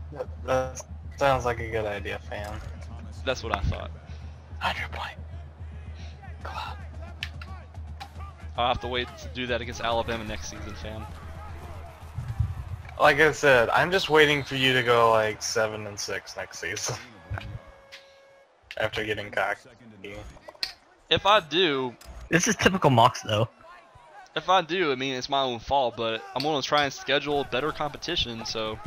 That sounds like a good idea, fan. That's what I thought. 100 point. Go out. I'll have to wait to do that against Alabama next season, fan. Like I said, I'm just waiting for you to go like 7-6 next season. After getting cocky. If I do, This is typical Mox though. If I do, I mean, it's my own fault, but I'm going to try and schedule better competition, so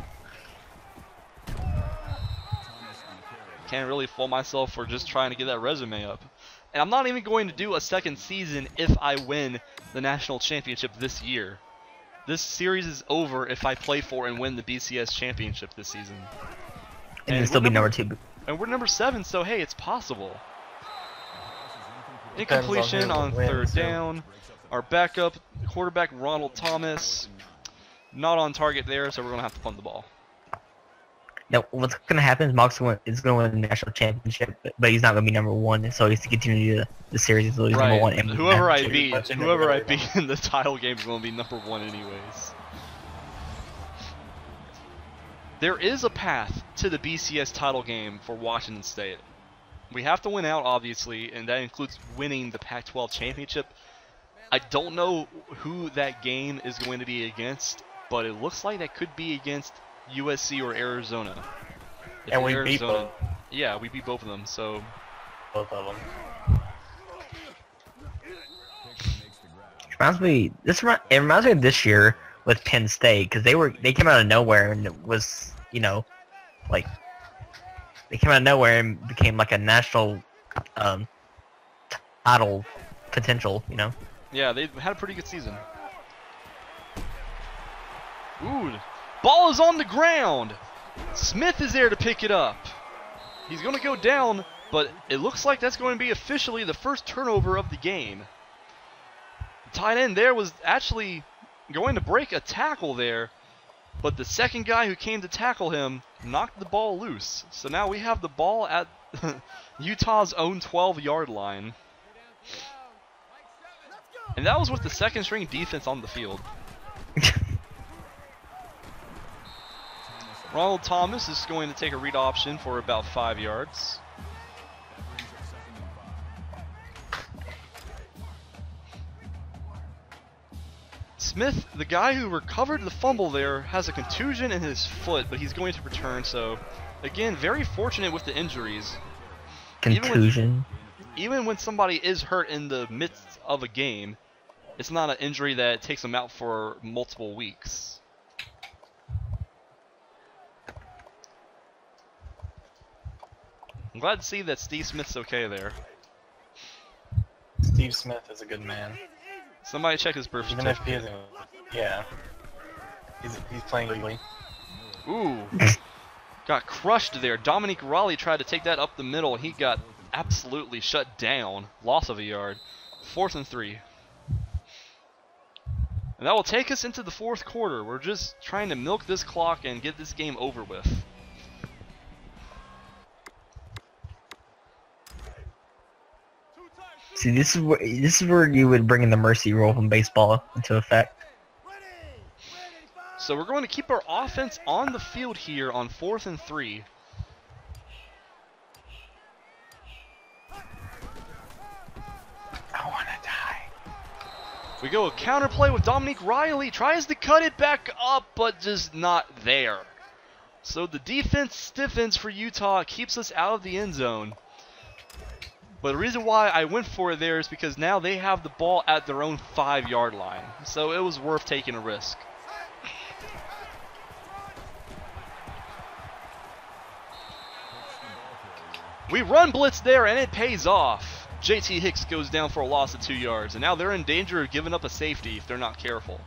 can't really fault myself for just trying to get that resume up. And I'm not even going to do a second season if I win the national championship this year. This series is over if I play for and win the BCS championship this season. And you'll still be number 2. And we're number 7, so hey, it's possible. Depends on Incompletion who on wins, third so. down. Our backup quarterback, Ronald Thomas, not on target there, so we're going to have to punt the ball. Now, what's going to happen is Mox is going to win the national championship, but he's not going to be number 1, so he has to continue the series until he's number 1. And Whoever I championship. beat in the title game is going to be number 1 anyways. There is a path to the BCS title game for Washington State. We have to win out, obviously, and that includes winning the Pac-12 championship. I don't know who that game is going to be against, but it looks like that could be against USC or Arizona. And we beat both. Yeah, we beat both of them, so Both of them. It reminds me of this year with Penn State, because they came out of nowhere and it was, you know, like, they came out of nowhere and became like a national title potential, you know. yeah, they had a pretty good season. Ooh, ball is on the ground. Smith is there to pick it up. He's going to go down, but it looks like that's going to be officially the first turnover of the game. The tight end there was actually going to break a tackle there, but the second guy who came to tackle him knocked the ball loose. So now we have the ball at Utah's own 12-yard line. And that was with the second string defense on the field. Ronald Thomas is going to take a read option for about 5 yards. Smith, the guy who recovered the fumble there, has a contusion in his foot, but he's going to return, so again, very fortunate with the injuries. Contusion. Even when somebody is hurt in the midst of a game, it's not an injury that takes them out for multiple weeks. I'm glad to see that Steve Smith's okay there. Steve Smith is a good man. Somebody check his birth Even if certificate. he isn't, yeah. He's playing legally. Ooh. Got crushed there. Dominique Raleigh tried to take that up the middle, and he got absolutely shut down. Loss of a yard. 4th and 3. And that will take us into the 4th quarter. We're just trying to milk this clock and get this game over with. See, this is where you would bring in the mercy rule from baseball into effect. So So we're going to keep our offense on the field here on 4th and 3. I want to die. We go a counter play with Dominique Riley. Tries to cut it back up, but just not there. So the defense stiffens for Utah. Keeps us out of the end zone. But the reason why I went for it there is because now they have the ball at their own 5-yard line. So it was worth taking a risk. We run blitz there, and it pays off. JT Hicks goes down for a loss of 2 yards, and now they're in danger of giving up a safety if they're not careful.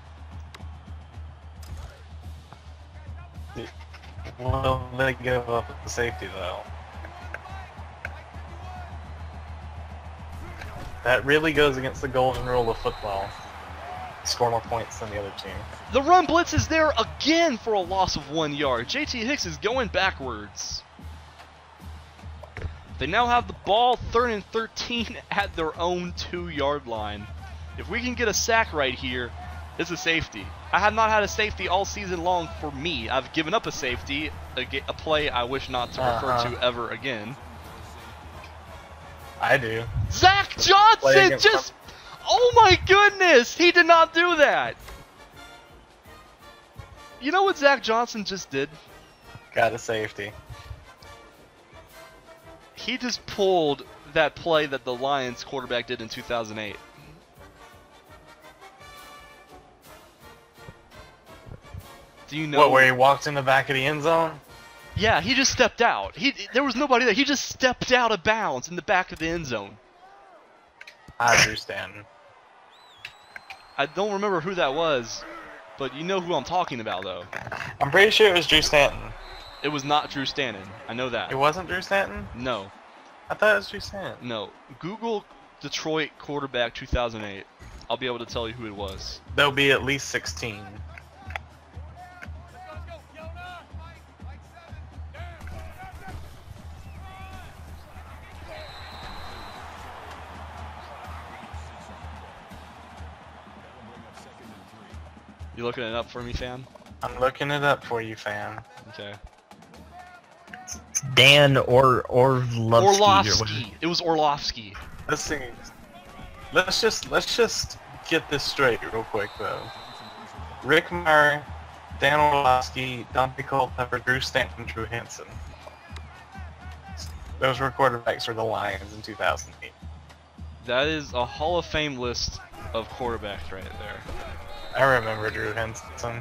Well, they give up the safety, though. That really goes against the golden rule of football. Score more points than the other team. The run blitz is there again for a loss of 1 yard. JT Hicks is going backwards. They now have the ball 3rd and 13 at their own 2-yard line. If we can get a sack right here, it's a safety. I have not had a safety all season long for me. I've given up a safety, a play I wish not to refer to ever again. I do. Zach Johnson just... Oh my goodness! He did not do that! You know what Zach Johnson just did? Got a safety. He just pulled that play that the Lions quarterback did in 2008. Do you know? What, where he walked in the back of the end zone? Yeah, he just stepped out. There was nobody there. He just stepped out of bounds in the back of the end zone. I understand. I don't remember who that was, but you know who I'm talking about, though. I'm pretty sure it was Drew Stanton. It was not Drew Stanton. I know that. It wasn't Drew Stanton? No. I thought it was Drew Stanton. No. Google Detroit quarterback 2008. I'll be able to tell you who it was. There'll be at least 16. You looking it up for me, fam? I'm looking it up for you, fam. Okay. It's Dan Orlovsky. It was Orlovsky. Let's see. Let's just get this straight real quick though. Rick Meyer, Dan Orlovsky, Dante Culpepper, Drew Stanton, Drew Hansen. Those were quarterbacks for the Lions in 2008. That is a Hall of Fame list of quarterbacks right there. I remember Drew Henson.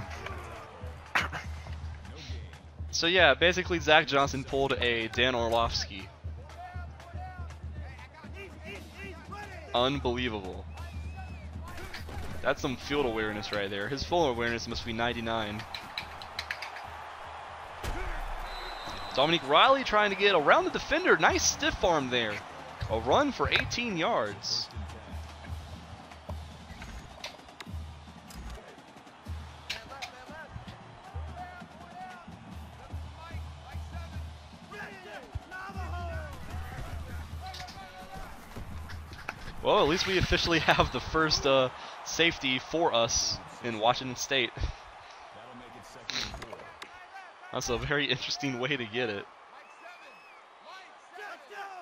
So yeah, basically Zach Johnson pulled a Dan Orlovsky. Unbelievable. That's some field awareness right there. His full awareness must be 99. Dominique Riley trying to get around the defender. Nice stiff arm there. A run for 18 yards. Well, at least we officially have the first safety for us in Washington State. That's a very interesting way to get it.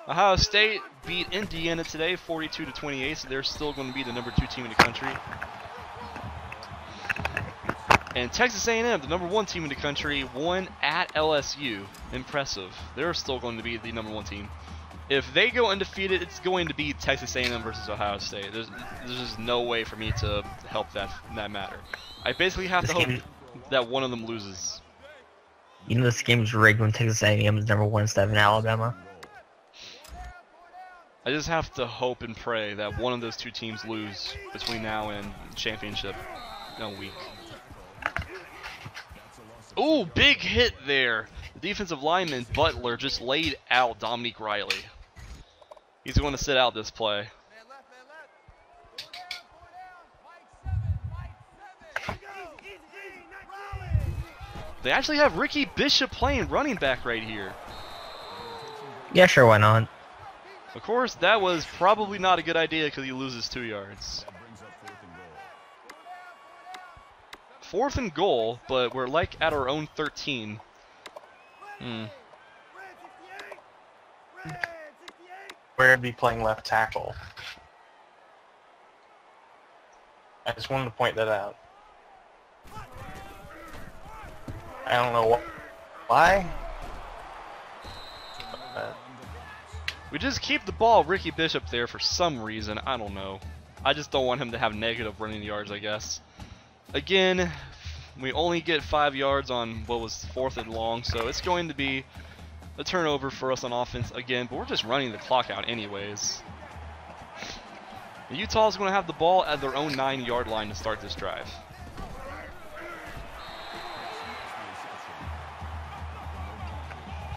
Ohio State beat Indiana today 42-28, so they're still going to be the #2 team in the country. And Texas A&M, the #1 team in the country, won at LSU. Impressive. They're still going to be the #1 team. If they go undefeated, it's going to be Texas A&M versus Ohio State. There's just no way for me to help that matter. I basically have to hope that one of them loses. You know this game's rigged when Texas A&M is #1 instead of in Alabama. I just have to hope and pray that one of those two teams lose between now and championship week. Ooh, big hit there. The defensive lineman, Butler, just laid out Dominique Riley. He's going to sit out this play. They actually have Ricky Bishop playing running back right here. Yeah, sure, why not? Of course, that was probably not a good idea because he loses 2 yards. 4th and goal, but we're like at our own 13. We're going to be playing left tackle. I just wanted to point that out. I don't know why. We just keep the ball Ricky Bishop there for some reason. I don't know. I just don't want him to have negative running yards, I guess. Again, we only get 5 yards on what was 4th and long, so it's going to be a turnover for us on offense again, but we're just running the clock out anyways. Utah's going to have the ball at their own 9-yard line to start this drive.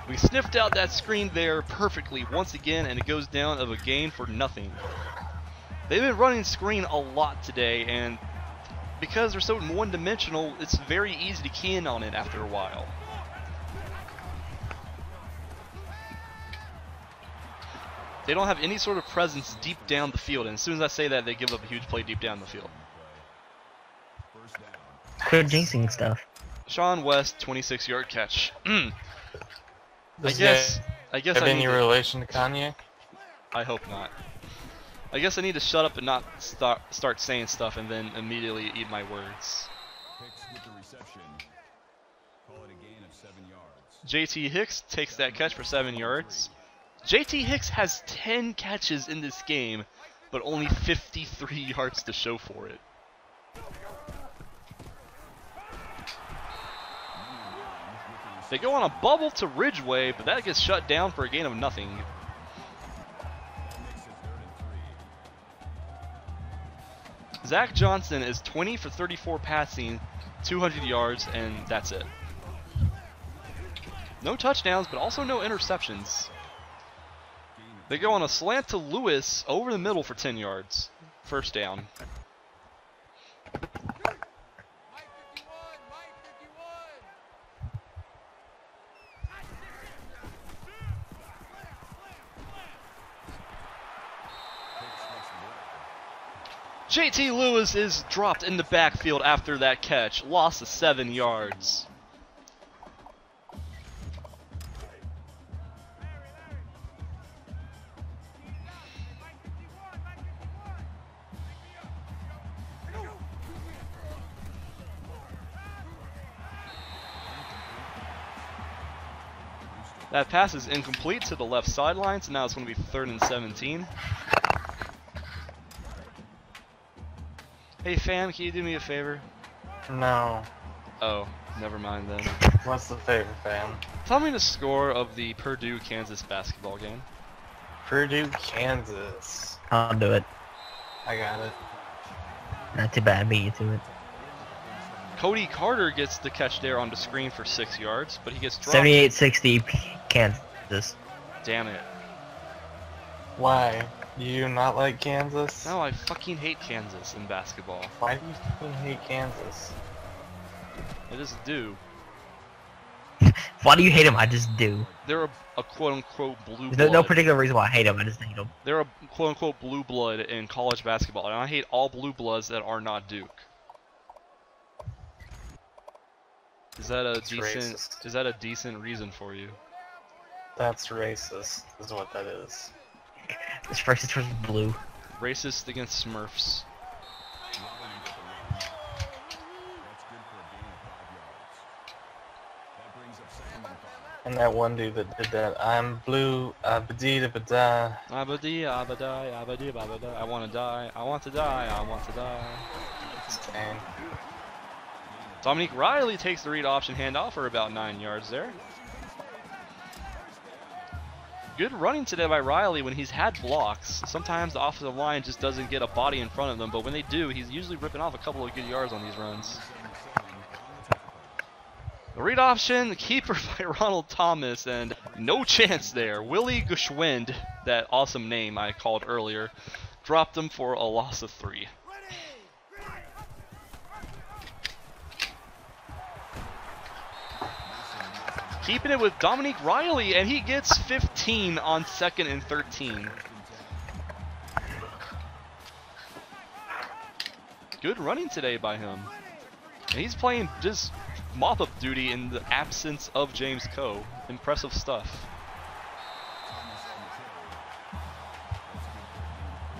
We sniffed out that screen there perfectly once again, and it goes down of a gain for nothing. They've been running screen a lot today, and because they're so one-dimensional, it's very easy to key in on it after a while. They don't have any sort of presence deep down the field, and as soon as I say that, they give up a huge play deep down the field. Quit jinxing stuff. Sean West, 26-yard catch. I Does guess have I any need to, relation to Kanye? I hope not. I guess I need to shut up and not start saying stuff and then immediately eat my words. Hicks with the reception. Call it a gain of 7 yards. JT Hicks takes that catch for 7 yards. JT Hicks has 10 catches in this game, but only 53 yards to show for it. They go on a bubble to Ridgeway, but that gets shut down for a gain of nothing. Zach Johnson is 20 for 34 passing, 200 yards, and that's it. No touchdowns, but also no interceptions. They go on a slant to Lewis over the middle for 10 yards. First down. JT Lewis is dropped in the backfield after that catch. Loss of 7 yards. That pass is incomplete to the left sideline, so now it's going to be 3rd and 17. Hey fam, can you do me a favor? No. Oh, never mind then. What's the favor, fam? Tell me the score of the Purdue-Kansas basketball game. Purdue, Kansas. I'll do it. I got it. Not too bad, beat you to it. Cody Carter gets the catch there on the screen for 6 yards, but he gets dropped. 78-60 Kansas. Damn it. Why? Do you not like Kansas? No, I fucking hate Kansas in basketball. Why do you fucking hate Kansas? I just do. Why do you hate him? I just do. They're a quote-unquote blue blood. There's no particular reason why I hate him. I just hate him. They're a quote-unquote blue blood in college basketball, and I hate all blue bloods that are not Duke. Is that a racist. Is that a decent reason for you? That's racist, is what that is. It's racist versus blue. Racist against Smurfs. And that one dude that did that, I'm blue, abadee-da-ba-da. Abadi, abadai, abadi, babada. I want to die. I want to die. I want to die. Dang. Dominique Riley takes the read option handoff for about 9 yards there. Good running today by Riley when he's had blocks. Sometimes the offensive line just doesn't get a body in front of them, but when they do, he's usually ripping off a couple of good yards on these runs. The read option, the keeper by Ronald Thomas, and no chance there. Willie Gushwind, that awesome name I called earlier, dropped him for a loss of 3. Keeping it with Dominique Riley, and he gets 15 on 2nd and 13. Good running today by him. And he's playing just mop-up duty in the absence of James Coe. Impressive stuff.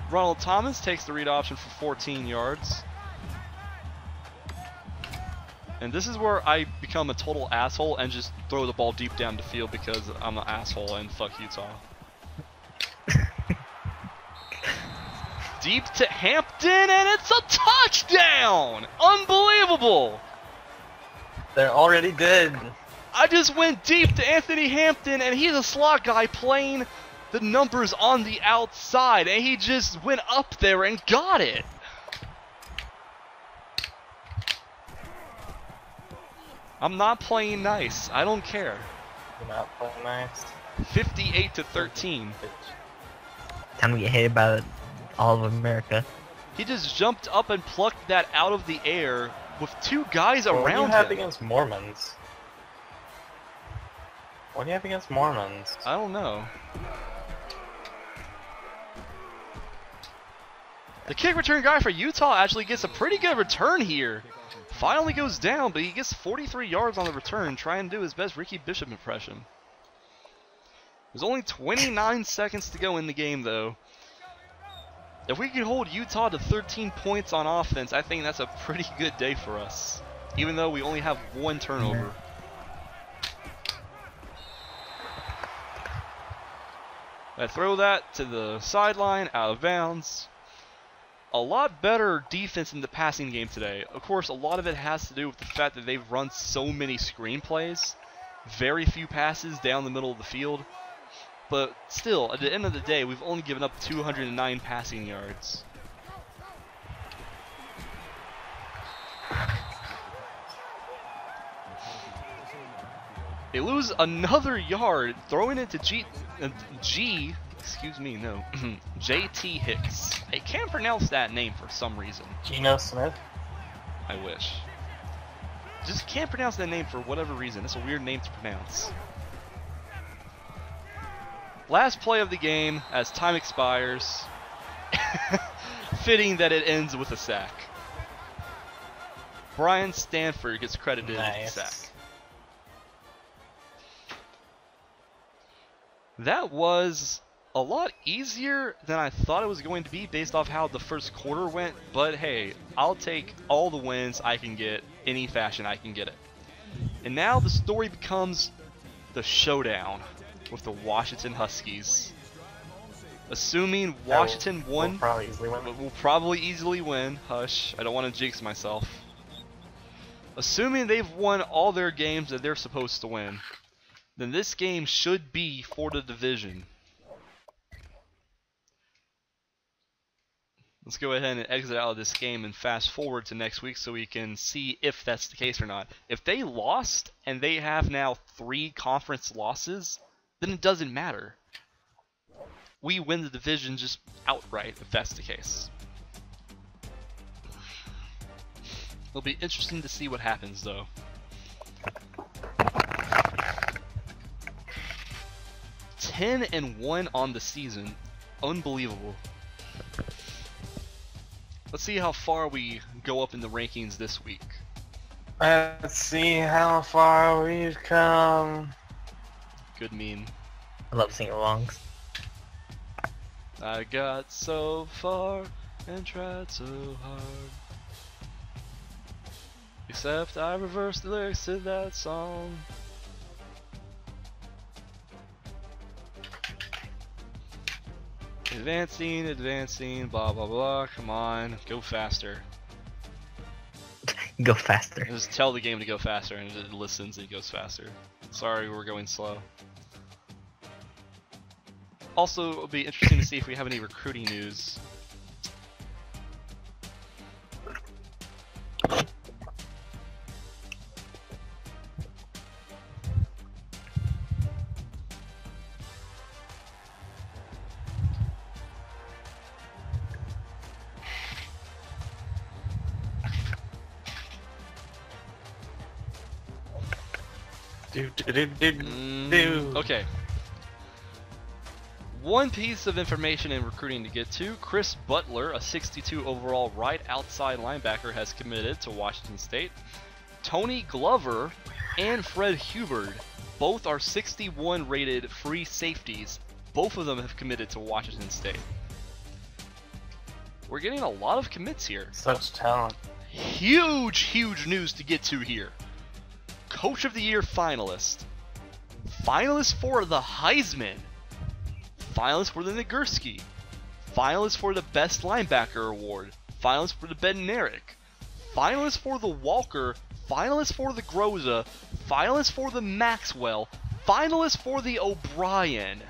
Ronald Thomas takes the read option for 14 yards. And this is where I become a total asshole and just throw the ball deep down the field because I'm an asshole and fuck Utah. Deep to Hampton, and it's a touchdown! Unbelievable! They're already dead. I just went deep to Anthony Hampton, and he's a slot guy playing the numbers on the outside, and he just went up there and got it. I'm not playing nice. I don't care. You're not playing nice. 58-13. Time to get hated by all of America. He just jumped up and plucked that out of the air with two guys What do you around have him. against Mormons? What do you have against Mormons? I don't know. The kick return guy for Utah actually gets a pretty good return here. Finally goes down, but he gets 43 yards on the return, trying to do his best Ricky Bishop impression. There's only 29 seconds to go in the game, though. If we can hold Utah to 13 points on offense, I think that's a pretty good day for us, even though we only have one turnover. I throw that to the sideline, out of bounds. A lot better defense in the passing game today. Of course, a lot of it has to do with the fact that they've run so many screen plays. Very few passes down the middle of the field. But still, at the end of the day, we've only given up 209 passing yards. They lose another yard, throwing it to JT Hicks. I can't pronounce that name for some reason. Geno Smith? I wish. Just can't pronounce that name for whatever reason. It's a weird name to pronounce. Last play of the game as time expires. Fitting that it ends with a sack. Brian Stanford gets credited with the sack. That was a lot easier than I thought it was going to be based off how the first quarter went, but hey, I'll take all the wins I can get, any fashion I can get it. And now the story becomes the showdown with the Washington Huskies. Assuming Washington won, we'll probably easily win. Hush, I don't want to jinx myself. Assuming they've won all their games that they're supposed to win, then this game should be for the division. Let's go ahead and exit out of this game and fast forward to next week so we can see if that's the case or not. If they lost and they have now 3 conference losses, then it doesn't matter. We win the division just outright if that's the case. It'll be interesting to see what happens though. (10-1) on the season. Unbelievable. Let's see how far we go up in the rankings this week. Let's see how far we've come. Good meme. I love sing-alongs. I got so far and tried so hard. Except I reversed the lyrics to that song. Advancing, advancing, blah blah blah. Come on, go faster. Go faster. Just tell the game to go faster and it listens and it goes faster. Sorry, we're going slow. Also, it'll be interesting to see if we have any recruiting news. Okay. One piece of information in recruiting to get to. Chris Butler, a 62 overall right outside linebacker, has committed to Washington State. Tony Glover and Fred Hubbard, both are 61 rated free safeties. Both of them have committed to Washington State. We're getting a lot of commits here. Such talent. Huge news to get to here. Coach of the Year finalist. Finalist for the Heisman. Finalist for the Nagurski. Finalist for the Best Linebacker Award. Finalist for the Bednarik. Finalist for the Walker. Finalist for the Groza. Finalist for the Maxwell. Finalist for the O'Brien.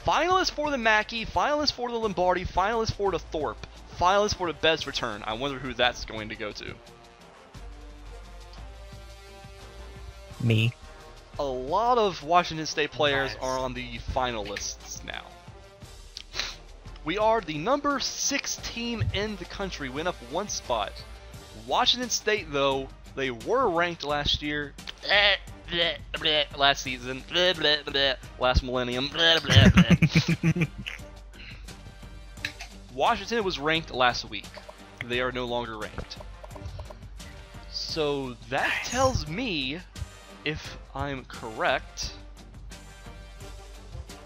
Finalist for the Mackey. Finalist for the Lombardi. Finalist for the Thorpe. Finalist for the best return. I wonder who that's going to go to. Me. A lot of Washington State players are on the finalists now. We are the number 6 team in the country. Went up 1 spot. Washington State, though, they were ranked last year. Last season. Last millennium. Washington was ranked last week. They are no longer ranked. So that tells me, if I'm correct...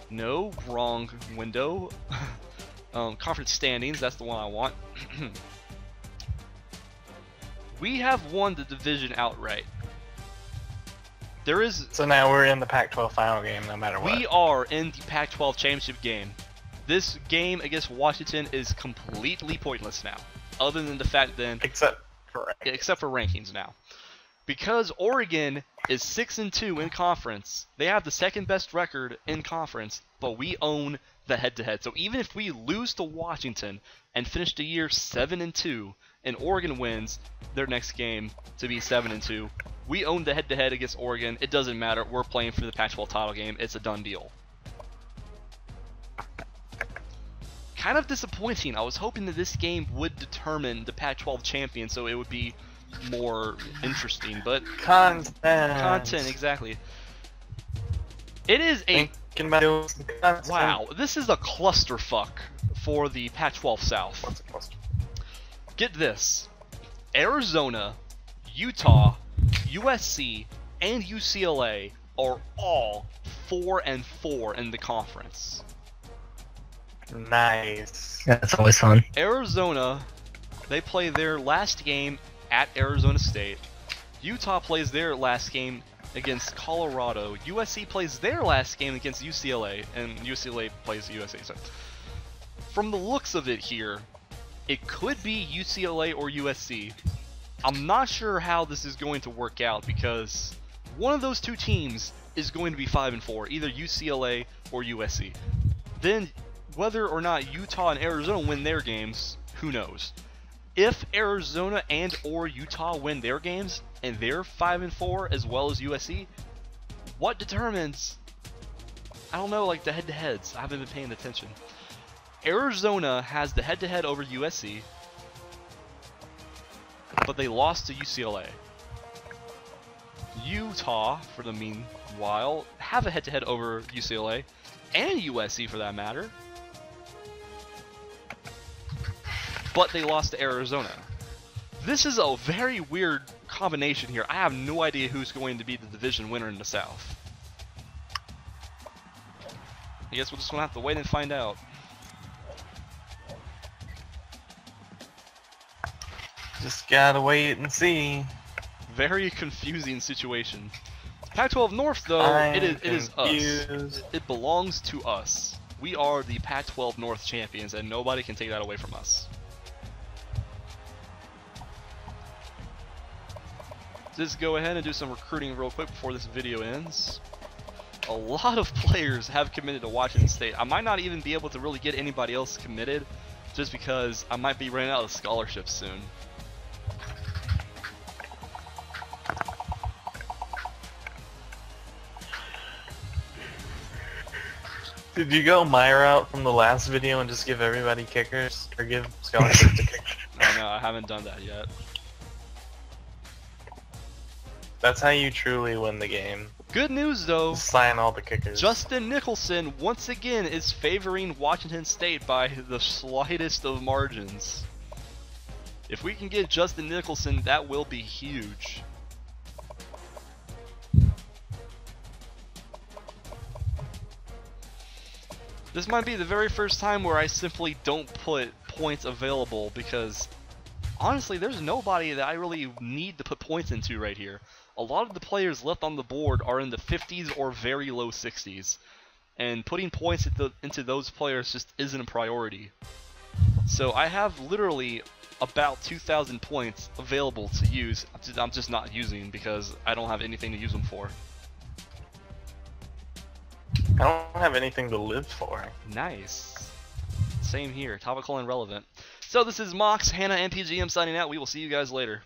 No, wrong window. Conference standings, that's the one I want. We have won the division outright. There is... So now we're in the Pac-12 final game no matter what. We are in the Pac-12 championship game. This game against Washington is completely pointless now. Other than the fact then... Except for rankings now. Because Oregon is 6-2 in conference, they have the second best record in conference, but we own the head-to-head. So even if we lose to Washington and finish the year 7-2, and Oregon wins their next game to be 7-2, we own the head-to-head against Oregon. It doesn't matter. We're playing for the Pac-12 title game. It's a done deal. Kind of disappointing. I was hoping that this game would determine the Pac-12 champion, so it would be more interesting, but content, exactly. It is a wow. This is a clusterfuck for the Pac-12 South. What's a cluster? Get this: Arizona, Utah, USC, and UCLA are all 4-4 in the conference. Nice. That's always fun. Arizona, they play their last game at Arizona State. Utah plays their last game against Colorado. USC plays their last game against UCLA, and UCLA plays USC. So, from the looks of it here, it could be UCLA or USC. I'm not sure how this is going to work out because one of those two teams is going to be 5-4, either UCLA or USC. Then, whether or not Utah and Arizona win their games, who knows? If Arizona and or Utah win their games and they're 5-4 as well as USC, what determines? I don't know, like the head-to-heads. I haven't been paying attention. Arizona has the head-to-head over USC, but they lost to UCLA. Utah, for the meanwhile, have a head-to-head over UCLA and USC for that matter. But they lost to Arizona. This is a very weird combination here. I have no idea who's going to be the division winner in the South. I guess we're just going to have to wait and find out. Just gotta wait and see. Very confusing situation. Pac-12 North, though, it is us. It belongs to us. We are the Pac-12 North champions, and nobody can take that away from us. Just go ahead and do some recruiting real quick before this video ends. A lot of players have committed to Washington State. I might not even be able to really get anybody else committed just because I might be running out of scholarships soon. Did you go my route from the last video and just give everybody kickers? Or give scholarships to kickers? No, I haven't done that yet. That's how you truly win the game. Good news though, Sign all the kickers. Justin Nicholson once again is favoring Washington State by the slightest of margins. If we can get Justin Nicholson, that will be huge. This might be the very first time where I simply don't put points available because honestly, there's nobody that I really need to put points into right here. A lot of the players left on the board are in the 50s or very low 60s. And putting points into those players just isn't a priority. So I have literally about 2,000 points available to use. I'm just not using because I don't have anything to use them for. I don't have anything to live for. Nice. Same here, topical and relevant. So this is Mox, Hannah, and PGM signing out. We will see you guys later.